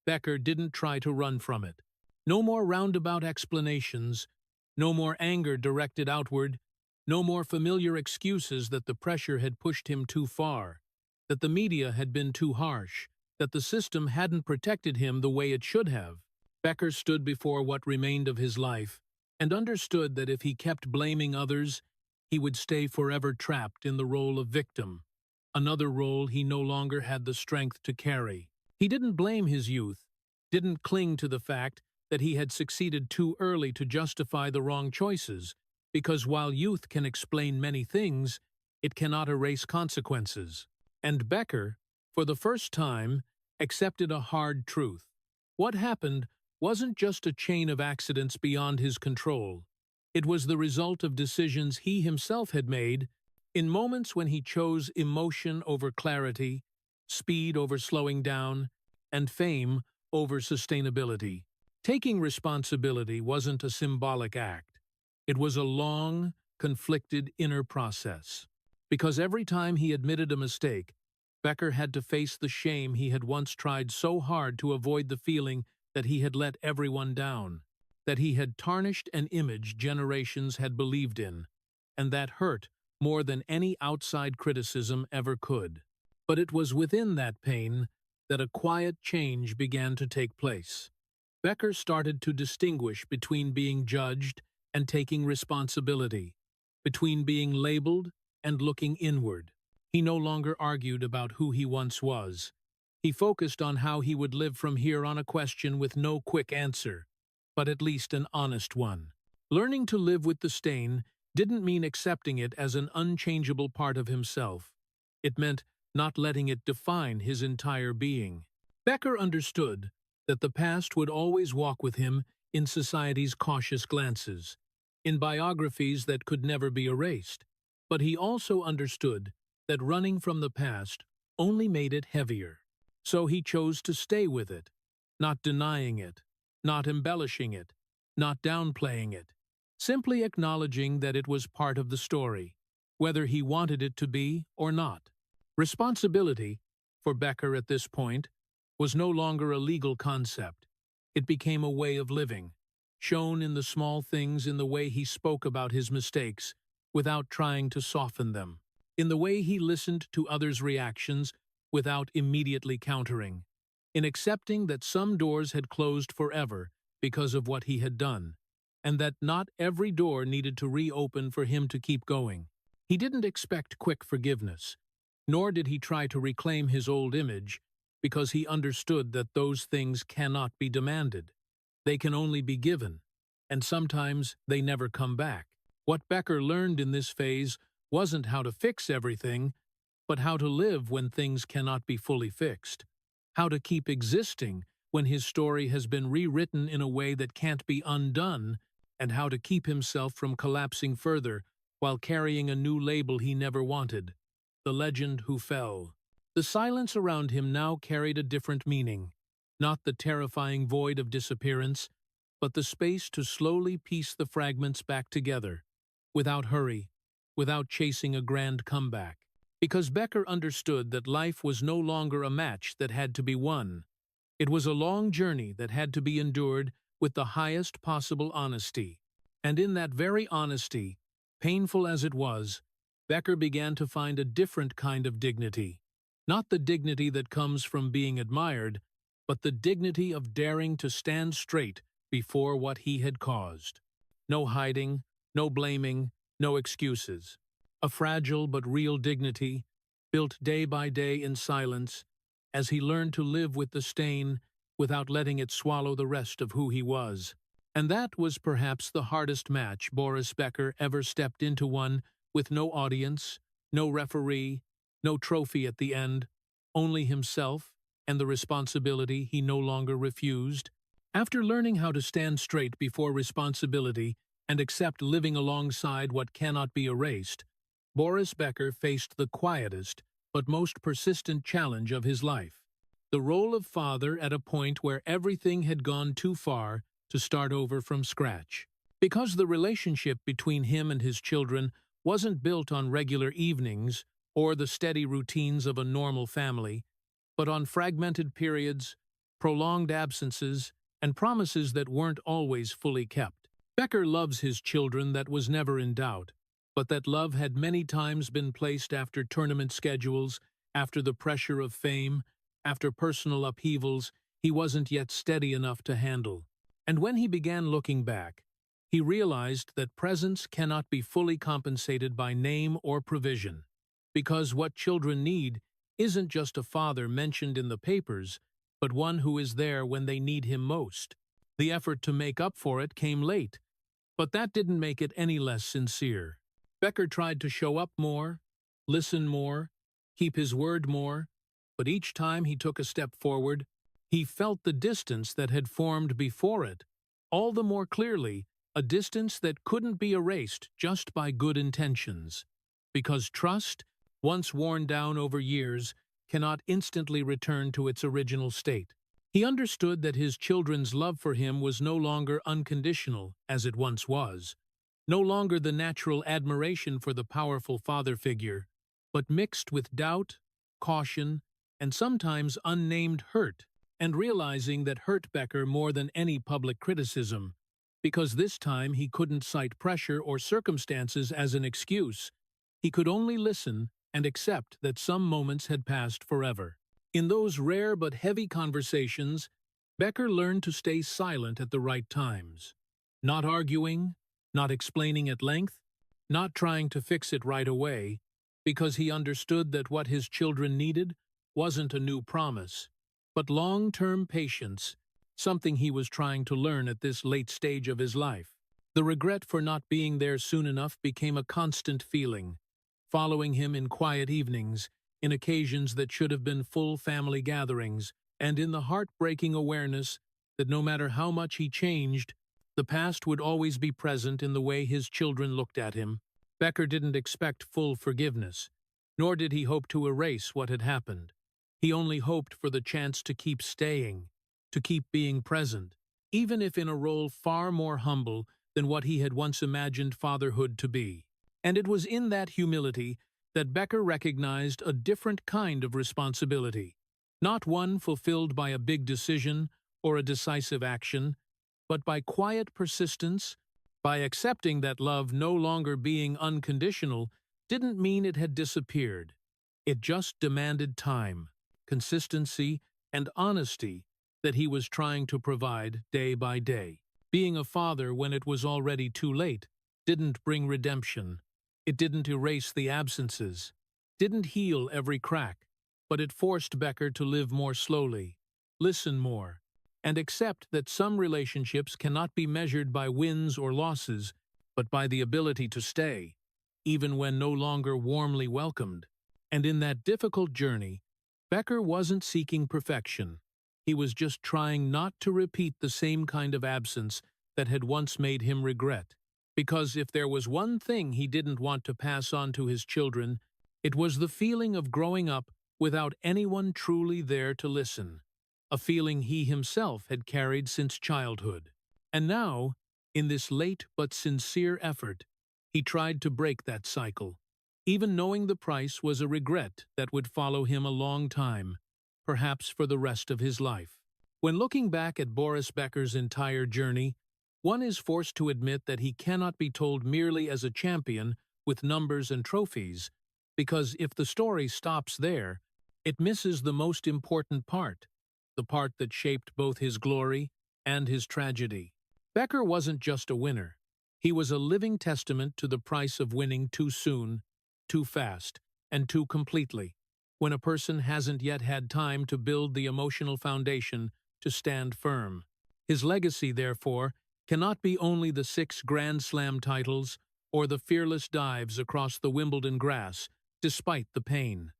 Becker didn't try to run from it. No more roundabout explanations, no more anger directed outward, no more familiar excuses that the pressure had pushed him too far, that the media had been too harsh, that the system hadn't protected him the way it should have. Becker stood before what remained of his life and understood that if he kept blaming others, he would stay forever trapped in the role of victim, another role he no longer had the strength to carry. He didn't blame his youth, didn't cling to the fact that he had succeeded too early to justify the wrong choices, because while youth can explain many things, it cannot erase consequences. And Becker, for the first time, accepted a hard truth. What happened wasn't just a chain of accidents beyond his control. It was the result of decisions he himself had made in moments when he chose emotion over clarity, speed over slowing down, and fame over sustainability. Taking responsibility wasn't a symbolic act. It was a long, conflicted inner process. Because every time he admitted a mistake, Becker had to face the shame he had once tried so hard to avoid, the feeling that he had let everyone down, that he had tarnished an image generations had believed in, and that hurt more than any outside criticism ever could. But it was within that pain that a quiet change began to take place. Becker started to distinguish between being judged and taking responsibility, between being labeled and looking inward. He no longer argued about who he once was. He focused on how he would live from here on, a question with no quick answer, but at least an honest one. Learning to live with the stain didn't mean accepting it as an unchangeable part of himself. It meant not letting it define his entire being. Becker understood that the past would always walk with him in society's cautious glances, in biographies that could never be erased. But he also understood that running from the past only made it heavier. So he chose to stay with it, not denying it, not embellishing it, not downplaying it, simply acknowledging that it was part of the story, whether he wanted it to be or not. Responsibility, for Becker at this point, was no longer a legal concept. It became a way of living, shone in the small things, in the way he spoke about his mistakes without trying to soften them, in the way he listened to others' reactions without immediately countering, in accepting that some doors had closed forever because of what he had done, and that not every door needed to reopen for him to keep going. He didn't expect quick forgiveness, nor did he try to reclaim his old image, because he understood that those things cannot be demanded. They can only be given, and sometimes they never come back. What Becker learned in this phase wasn't how to fix everything, but how to live when things cannot be fully fixed, how to keep existing when his story has been rewritten in a way that can't be undone, and how to keep himself from collapsing further while carrying a new label he never wanted: the legend who fell. The silence around him now carried a different meaning, not the terrifying void of disappearance, but the space to slowly piece the fragments back together, without hurry, without chasing a grand comeback. Because Becker understood that life was no longer a match that had to be won. It was a long journey that had to be endured with the highest possible honesty. And in that very honesty, painful as it was, Becker began to find a different kind of dignity. Not the dignity that comes from being admired, but the dignity of daring to stand straight before what he had caused. No hiding, no blaming, no excuses. A fragile but real dignity, built day by day in silence, as he learned to live with the stain without letting it swallow the rest of who he was. And that was perhaps the hardest match Boris Becker ever stepped into, one with no audience, no referee, no trophy at the end, only himself and the responsibility he no longer refused. After learning how to stand straight before responsibility and accept living alongside what cannot be erased, Boris Becker faced the quietest but most persistent challenge of his life: the role of father at a point where everything had gone too far to start over from scratch. Because the relationship between him and his children wasn't built on regular evenings or the steady routines of a normal family, but on fragmented periods, prolonged absences, and promises that weren't always fully kept. Becker loves his children, that was never in doubt, but that love had many times been placed after tournament schedules, after the pressure of fame, after personal upheavals he wasn't yet steady enough to handle. And when he began looking back, he realized that presence cannot be fully compensated by name or provision, because what children need isn't just a father mentioned in the papers, but one who is there when they need him most. The effort to make up for it came late, but that didn't make it any less sincere. Becker tried to show up more, listen more, keep his word more, but each time he took a step forward, he felt the distance that had formed before it, all the more clearly, a distance that couldn't be erased just by good intentions. Because trust, once worn down over years, cannot instantly return to its original state. He understood that his children's love for him was no longer unconditional, as it once was, no longer the natural admiration for the powerful father figure, but mixed with doubt, caution, and sometimes unnamed hurt. And realizing that hurt Becker more than any public criticism, because this time he couldn't cite pressure or circumstances as an excuse. He could only listen and accept that some moments had passed forever. In those rare but heavy conversations, Becker learned to stay silent at the right times, not arguing, not explaining at length, not trying to fix it right away, because he understood that what his children needed wasn't a new promise, but long-term patience, something he was trying to learn at this late stage of his life. The regret for not being there soon enough became a constant feeling, following him in quiet evenings, in occasions that should have been full family gatherings, and in the heartbreaking awareness that no matter how much he changed, the past would always be present in the way his children looked at him. Becker didn't expect full forgiveness, nor did he hope to erase what had happened. He only hoped for the chance to keep staying, to keep being present, even if in a role far more humble than what he had once imagined fatherhood to be. And it was in that humility that Becker recognized a different kind of responsibility, not one fulfilled by a big decision or a decisive action, but by quiet persistence, by accepting that love no longer being unconditional didn't mean it had disappeared. It just demanded time, consistency, and honesty that he was trying to provide day by day. Being a father when it was already too late didn't bring redemption. It didn't erase the absences, didn't heal every crack, but it forced Becker to live more slowly, listen more, and accept that some relationships cannot be measured by wins or losses, but by the ability to stay, even when no longer warmly welcomed. And in that difficult journey, Becker wasn't seeking perfection. He was just trying not to repeat the same kind of absence that had once made him regret. Because if there was one thing he didn't want to pass on to his children, it was the feeling of growing up without anyone truly there to listen, a feeling he himself had carried since childhood. And now, in this late but sincere effort, he tried to break that cycle, even knowing the price was a regret that would follow him a long time, perhaps for the rest of his life. When looking back at Boris Becker's entire journey, one is forced to admit that he cannot be told merely as a champion with numbers and trophies, because if the story stops there, it misses the most important part, the part that shaped both his glory and his tragedy. Becker wasn't just a winner. He was a living testament to the price of winning too soon, too fast, and too completely, when a person hasn't yet had time to build the emotional foundation to stand firm. His legacy, therefore, cannot be only the 6 Grand Slam titles or the fearless dives across the Wimbledon grass, despite the pain.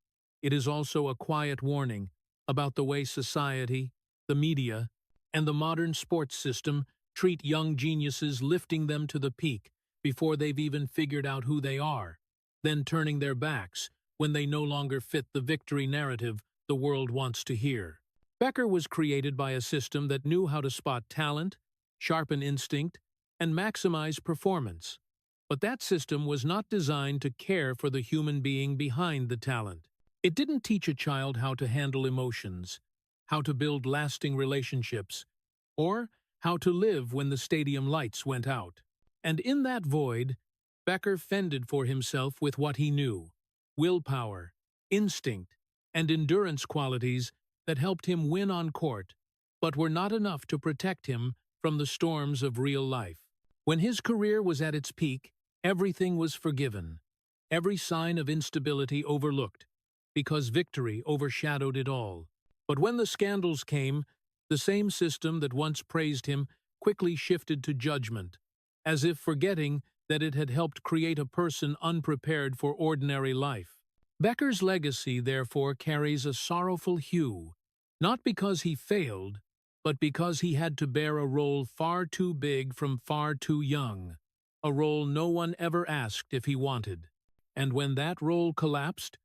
It is also a quiet warning about the way society, the media, and the modern sports system treat young geniuses, lifting them to the peak before they've even figured out who they are, then turning their backs when they no longer fit the victory narrative the world wants to hear. Becker was created by a system that knew how to spot talent, sharpen instinct, and maximize performance. But that system was not designed to care for the human being behind the talent. It didn't teach a child how to handle emotions, how to build lasting relationships, or how to live when the stadium lights went out. And in that void, Becker fended for himself with what he knew: willpower, instinct, and endurance qualities that helped him win on court, but were not enough to protect him from the storms of real life. When his career was at its peak, everything was forgiven, every sign of instability overlooked, because victory overshadowed it all. But when the scandals came, the same system that once praised him quickly shifted to judgment, as if forgetting that it had helped create a person unprepared for ordinary life. Becker's legacy, therefore, carries a sorrowful hue, not because he failed, but because he had to bear a role far too big from far too young, a role no one ever asked if he wanted. And when that role collapsed,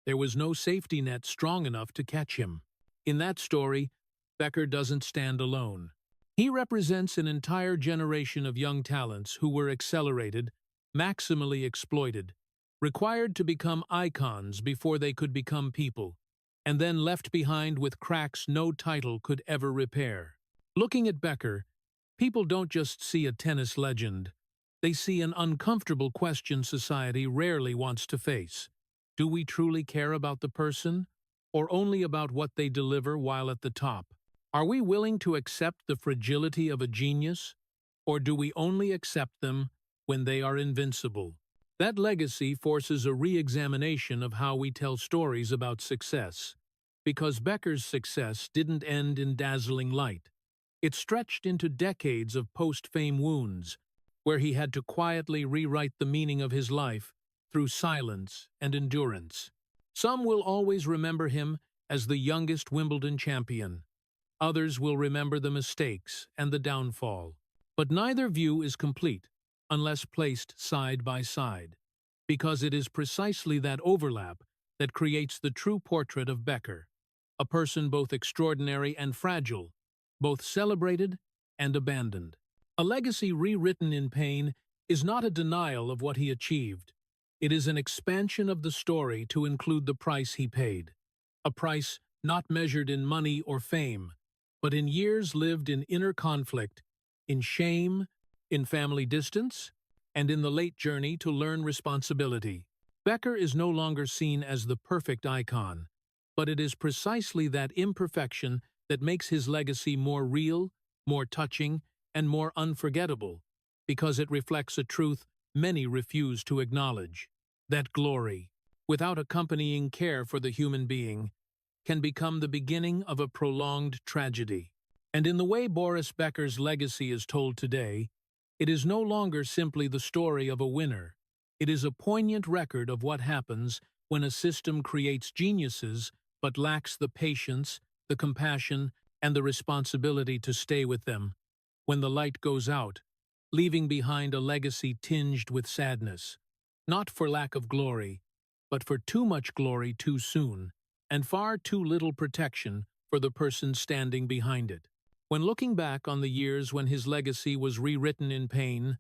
there was no safety net strong enough to catch him. In that story, Becker doesn't stand alone. He represents an entire generation of young talents who were accelerated, maximally exploited, required to become icons before they could become people, and then left behind with cracks no title could ever repair. Looking at Becker, people don't just see a tennis legend. They see an uncomfortable question society rarely wants to face. Do we truly care about the person, or only about what they deliver while at the top? Are we willing to accept the fragility of a genius, or do we only accept them when they are invincible? That legacy forces a re-examination of how we tell stories about success, because Becker's success didn't end in dazzling light. It stretched into decades of post-fame wounds, where he had to quietly rewrite the meaning of his life through silence and endurance. Some will always remember him as the youngest Wimbledon champion. Others will remember the mistakes and the downfall. But neither view is complete unless placed side by side, because it is precisely that overlap that creates the true portrait of Becker, a person both extraordinary and fragile, both celebrated and abandoned. A legacy rewritten in pain is not a denial of what he achieved. It is an expansion of the story to include the price he paid, a price not measured in money or fame, but in years lived in inner conflict in shame, in family distance, and in the late journey to learn responsibility. Becker is no longer seen as the perfect icon, but it is precisely that imperfection that makes his legacy more real, more touching, and more unforgettable, because it reflects a truth many refuse to acknowledge: that glory, without accompanying care for the human being, can become the beginning of a prolonged tragedy. And in the way Boris Becker's legacy is told today, it is no longer simply the story of a winner. It is a poignant record of what happens when a system creates geniuses but lacks the patience, the compassion, and the responsibility to stay with them when the light goes out, leaving behind a legacy tinged with sadness, not for lack of glory, but for too much glory too soon, and far too little protection for the person standing behind it. When looking back on the years when his legacy was rewritten in pain,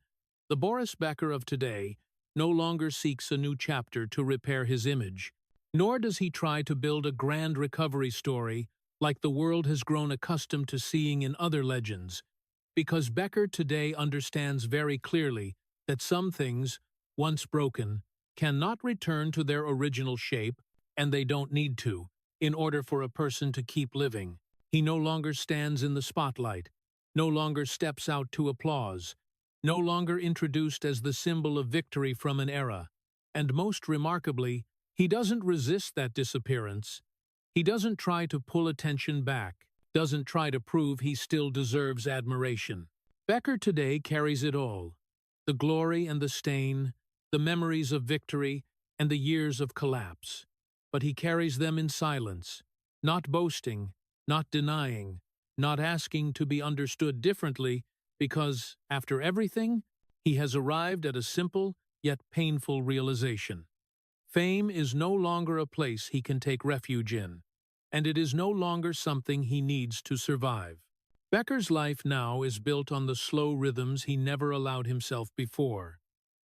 the Boris Becker of today no longer seeks a new chapter to repair his image, nor does he try to build a grand recovery story like the world has grown accustomed to seeing in other legends, because Becker today understands very clearly that some things, once broken, cannot return to their original shape, and they don't need to, in order for a person to keep living. He no longer stands in the spotlight, no longer steps out to applause, no longer introduced as the symbol of victory from an era, and most remarkably, he doesn't resist that disappearance. He doesn't try to pull attention back, doesn't try to prove he still deserves admiration. Becker today carries it all: the glory and the stain, the memories of victory and the years of collapse. But he carries them in silence, not boasting, not denying, not asking to be understood differently, because, after everything, he has arrived at a simple yet painful realization. Fame is no longer a place he can take refuge in, and it is no longer something he needs to survive. Becker's life now is built on the slow rhythms he never allowed himself before: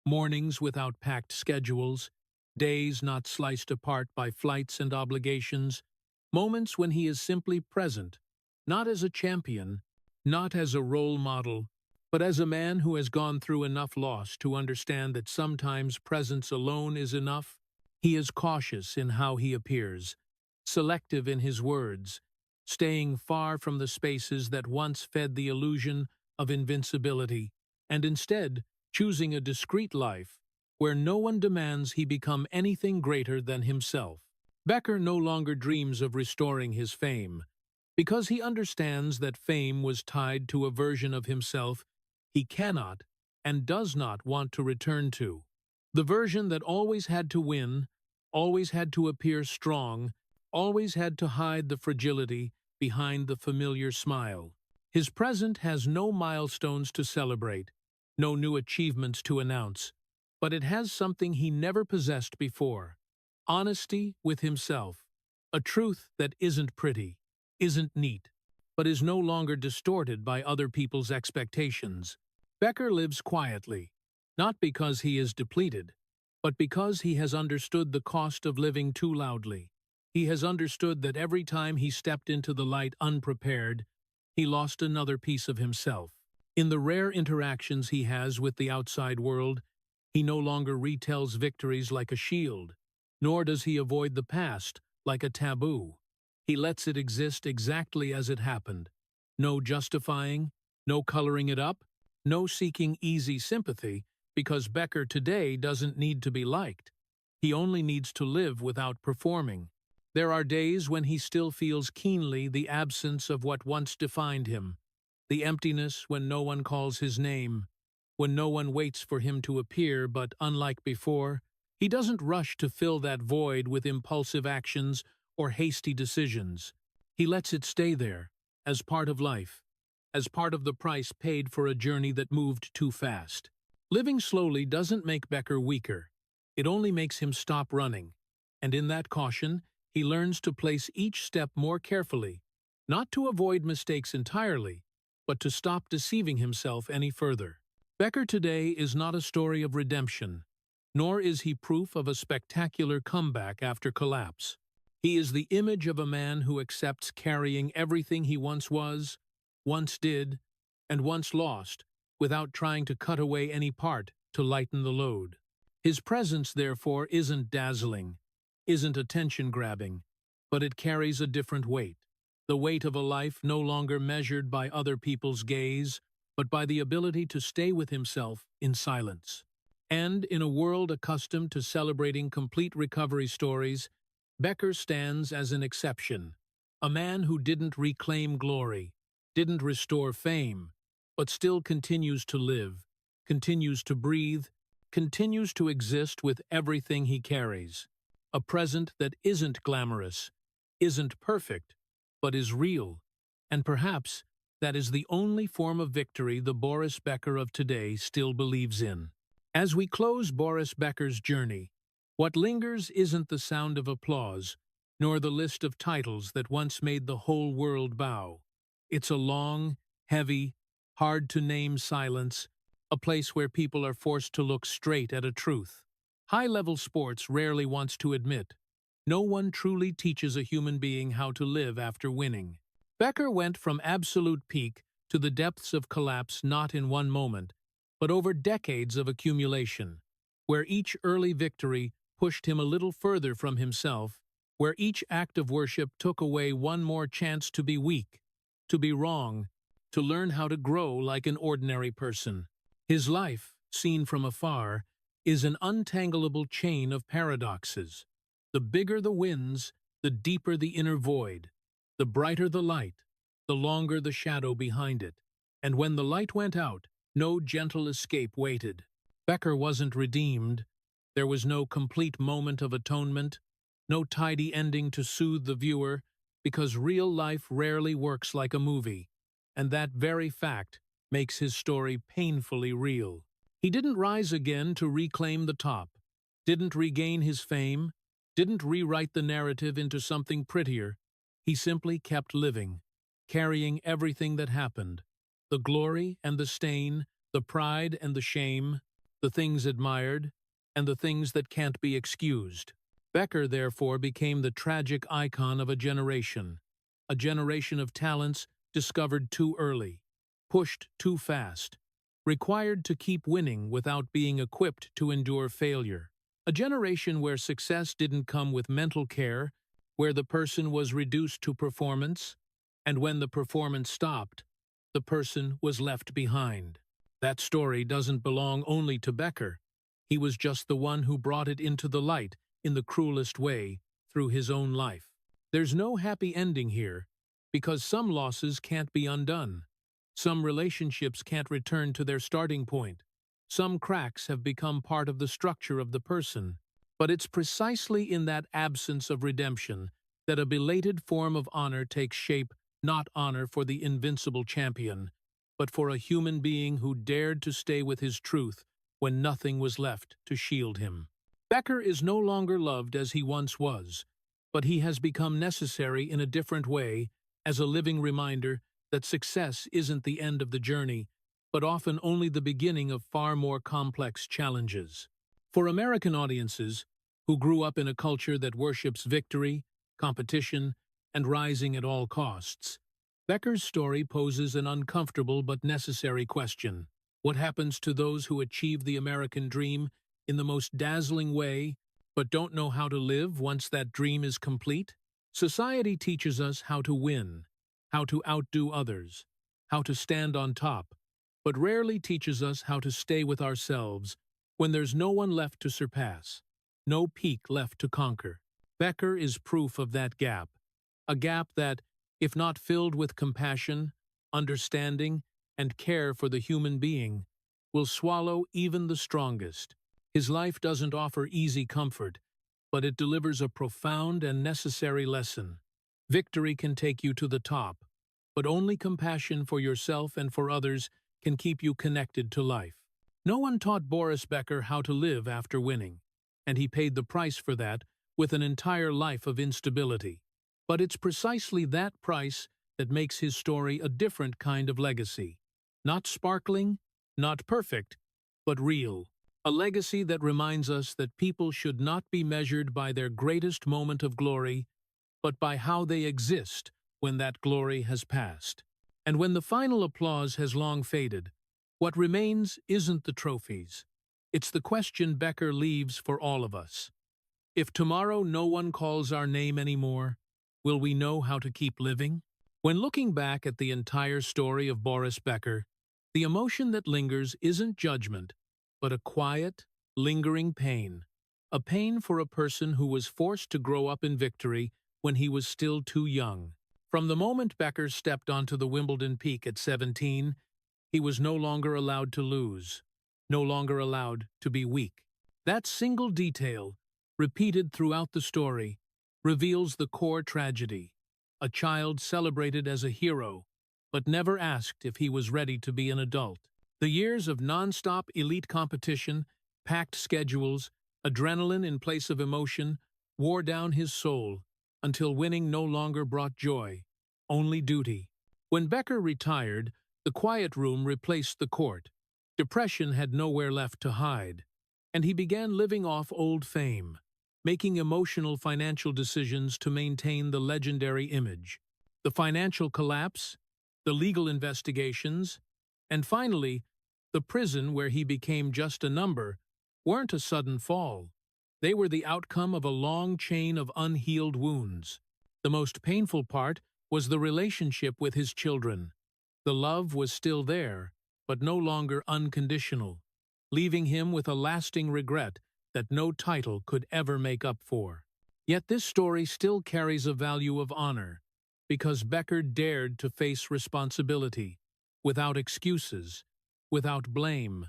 mornings without packed schedules, days not sliced apart by flights and obligations, moments when he is simply present, not as a champion, not as a role model, but as a man who has gone through enough loss to understand that sometimes presence alone is enough. He is cautious in how he appears, selective in his words, staying far from the spaces that once fed the illusion of invincibility, and instead choosing a discreet life where no one demands he become anything greater than himself. Becker no longer dreams of restoring his fame, because he understands that fame was tied to a version of himself he cannot and does not want to return to. The version that always had to win, always had to appear strong, always had to hide the fragility behind the familiar smile. His present has no milestones to celebrate, no new achievements to announce, but it has something he never possessed before: honesty with himself, a truth that isn't pretty, isn't neat, but is no longer distorted by other people's expectations. Becker lives quietly, not because he is depleted, but because he has understood the cost of living too loudly. He has understood that every time he stepped into the light unprepared, he lost another piece of himself. In the rare interactions he has with the outside world, he no longer retells victories like a shield, nor does he avoid the past like a taboo. He lets it exist exactly as it happened. No justifying, no coloring it up, no seeking easy sympathy, because Becker today doesn't need to be liked. He only needs to live without performing. There are days when he still feels keenly the absence of what once defined him, the emptiness when no one calls his name, when no one waits for him to appear, but unlike before, he doesn't rush to fill that void with impulsive actions or hasty decisions. He lets it stay there, as part of life, as part of the price paid for a journey that moved too fast. Living slowly doesn't make Becker weaker. It only makes him stop running, and in that caution, he learns to place each step more carefully, not to avoid mistakes entirely, but to stop deceiving himself any further. Becker today is not a story of redemption, nor is he proof of a spectacular comeback after collapse. He is the image of a man who accepts carrying everything he once was, once did, and once lost, without trying to cut away any part to lighten the load. His presence, therefore, isn't dazzling, isn't attention-grabbing, but it carries a different weight. The weight of a life no longer measured by other people's gaze, but by the ability to stay with himself in silence. And in a world accustomed to celebrating complete recovery stories, Becker stands as an exception, a man who didn't reclaim glory, didn't restore fame, but still continues to live, continues to breathe, continues to exist with everything he carries. A present that isn't glamorous, isn't perfect, but is real, and perhaps that is the only form of victory the Boris Becker of today still believes in. As we close Boris Becker's journey, what lingers isn't the sound of applause, nor the list of titles that once made the whole world bow. It's a long, heavy, hard-to-name silence, a place where people are forced to look straight at a truth. High-level sports rarely wants to admit. No one truly teaches a human being how to live after winning. Becker went from absolute peak to the depths of collapse not in one moment, but over decades of accumulation, where each early victory pushed him a little further from himself, where each act of worship took away one more chance to be weak, to be wrong, to learn how to grow like an ordinary person. His life, seen from afar, is an untangleable chain of paradoxes. The bigger the wins, the deeper the inner void, the brighter the light, the longer the shadow behind it. And when the light went out, no gentle escape waited. Becker wasn't redeemed. There was no complete moment of atonement, no tidy ending to soothe the viewer, because real life rarely works like a movie, and that very fact makes his story painfully real. He didn't rise again to reclaim the top, didn't regain his fame, didn't rewrite the narrative into something prettier. He simply kept living, carrying everything that happened, the glory and the stain, the pride and the shame, the things admired, and the things that can't be excused. Becker, therefore, became the tragic icon of a generation of talents discovered too early, pushed too fast, required to keep winning without being equipped to endure failure. A generation where success didn't come with mental care, where the person was reduced to performance, and when the performance stopped, the person was left behind. That story doesn't belong only to Becker. He was just the one who brought it into the light in the cruelest way through his own life. There's no happy ending here, because some losses can't be undone. Some relationships can't return to their starting point. Some cracks have become part of the structure of the person. But it's precisely in that absence of redemption that a belated form of honor takes shape, not honor for the invincible champion, but for a human being who dared to stay with his truth when nothing was left to shield him. Becker is no longer loved as he once was, but he has become necessary in a different way as a living reminder that success isn't the end of the journey, but often only the beginning of far more complex challenges. For American audiences, who grew up in a culture that worships victory, competition, and rising at all costs, Becker's story poses an uncomfortable but necessary question. What happens to those who achieve the American dream in the most dazzling way, but don't know how to live once that dream is complete? Society teaches us how to win, how to outdo others, how to stand on top, but rarely teaches us how to stay with ourselves when there's no one left to surpass, no peak left to conquer. Becker is proof of that gap, a gap that, if not filled with compassion, understanding, and care for the human being, will swallow even the strongest. His life doesn't offer easy comfort, but it delivers a profound and necessary lesson. Victory can take you to the top, but only compassion for yourself and for others can keep you connected to life. No one taught Boris Becker how to live after winning, and he paid the price for that with an entire life of instability. But it's precisely that price that makes his story a different kind of legacy. Not sparkling, not perfect, but real. A legacy that reminds us that people should not be measured by their greatest moment of glory, but by how they exist when that glory has passed. And when the final applause has long faded, what remains isn't the trophies. It's the question Becker leaves for all of us. If tomorrow no one calls our name anymore, will we know how to keep living? When looking back at the entire story of Boris Becker, the emotion that lingers isn't judgment, but a quiet, lingering pain. A pain for a person who was forced to grow up in victory when he was still too young. From the moment Becker stepped onto the Wimbledon peak at 17, he was no longer allowed to lose, no longer allowed to be weak. That single detail, repeated throughout the story, reveals the core tragedy. A child celebrated as a hero, but never asked if he was ready to be an adult. The years of non-stop elite competition, packed schedules, adrenaline in place of emotion, wore down his soul until winning no longer brought joy, only duty. When Becker retired, the quiet room replaced the court. Depression had nowhere left to hide, and he began living off old fame, making emotional financial decisions to maintain the legendary image. The financial collapse, the legal investigations, and finally, the prison where he became just a number, weren't a sudden fall. They were the outcome of a long chain of unhealed wounds. The most painful part was the relationship with his children. The love was still there, but no longer unconditional, leaving him with a lasting regret that no title could ever make up for. Yet this story still carries a value of honor, because Becker dared to face responsibility, without excuses, without blame,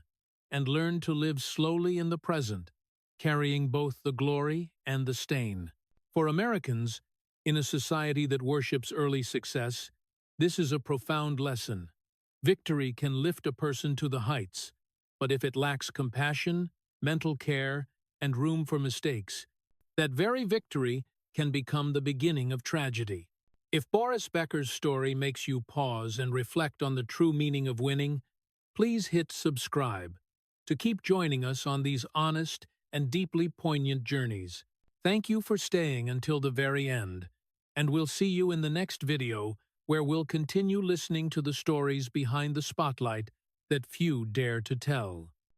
and learned to live slowly in the present, carrying both the glory and the stain. For Americans, in a society that worships early success, this is a profound lesson. Victory can lift a person to the heights, but if it lacks compassion, mental care, and room for mistakes, that very victory can become the beginning of tragedy. If Boris Becker's story makes you pause and reflect on the true meaning of winning, please hit subscribe to keep joining us on these honest and deeply poignant journeys. Thank you for staying until the very end, and we'll see you in the next video where we'll continue listening to the stories behind the spotlight that few dare to tell.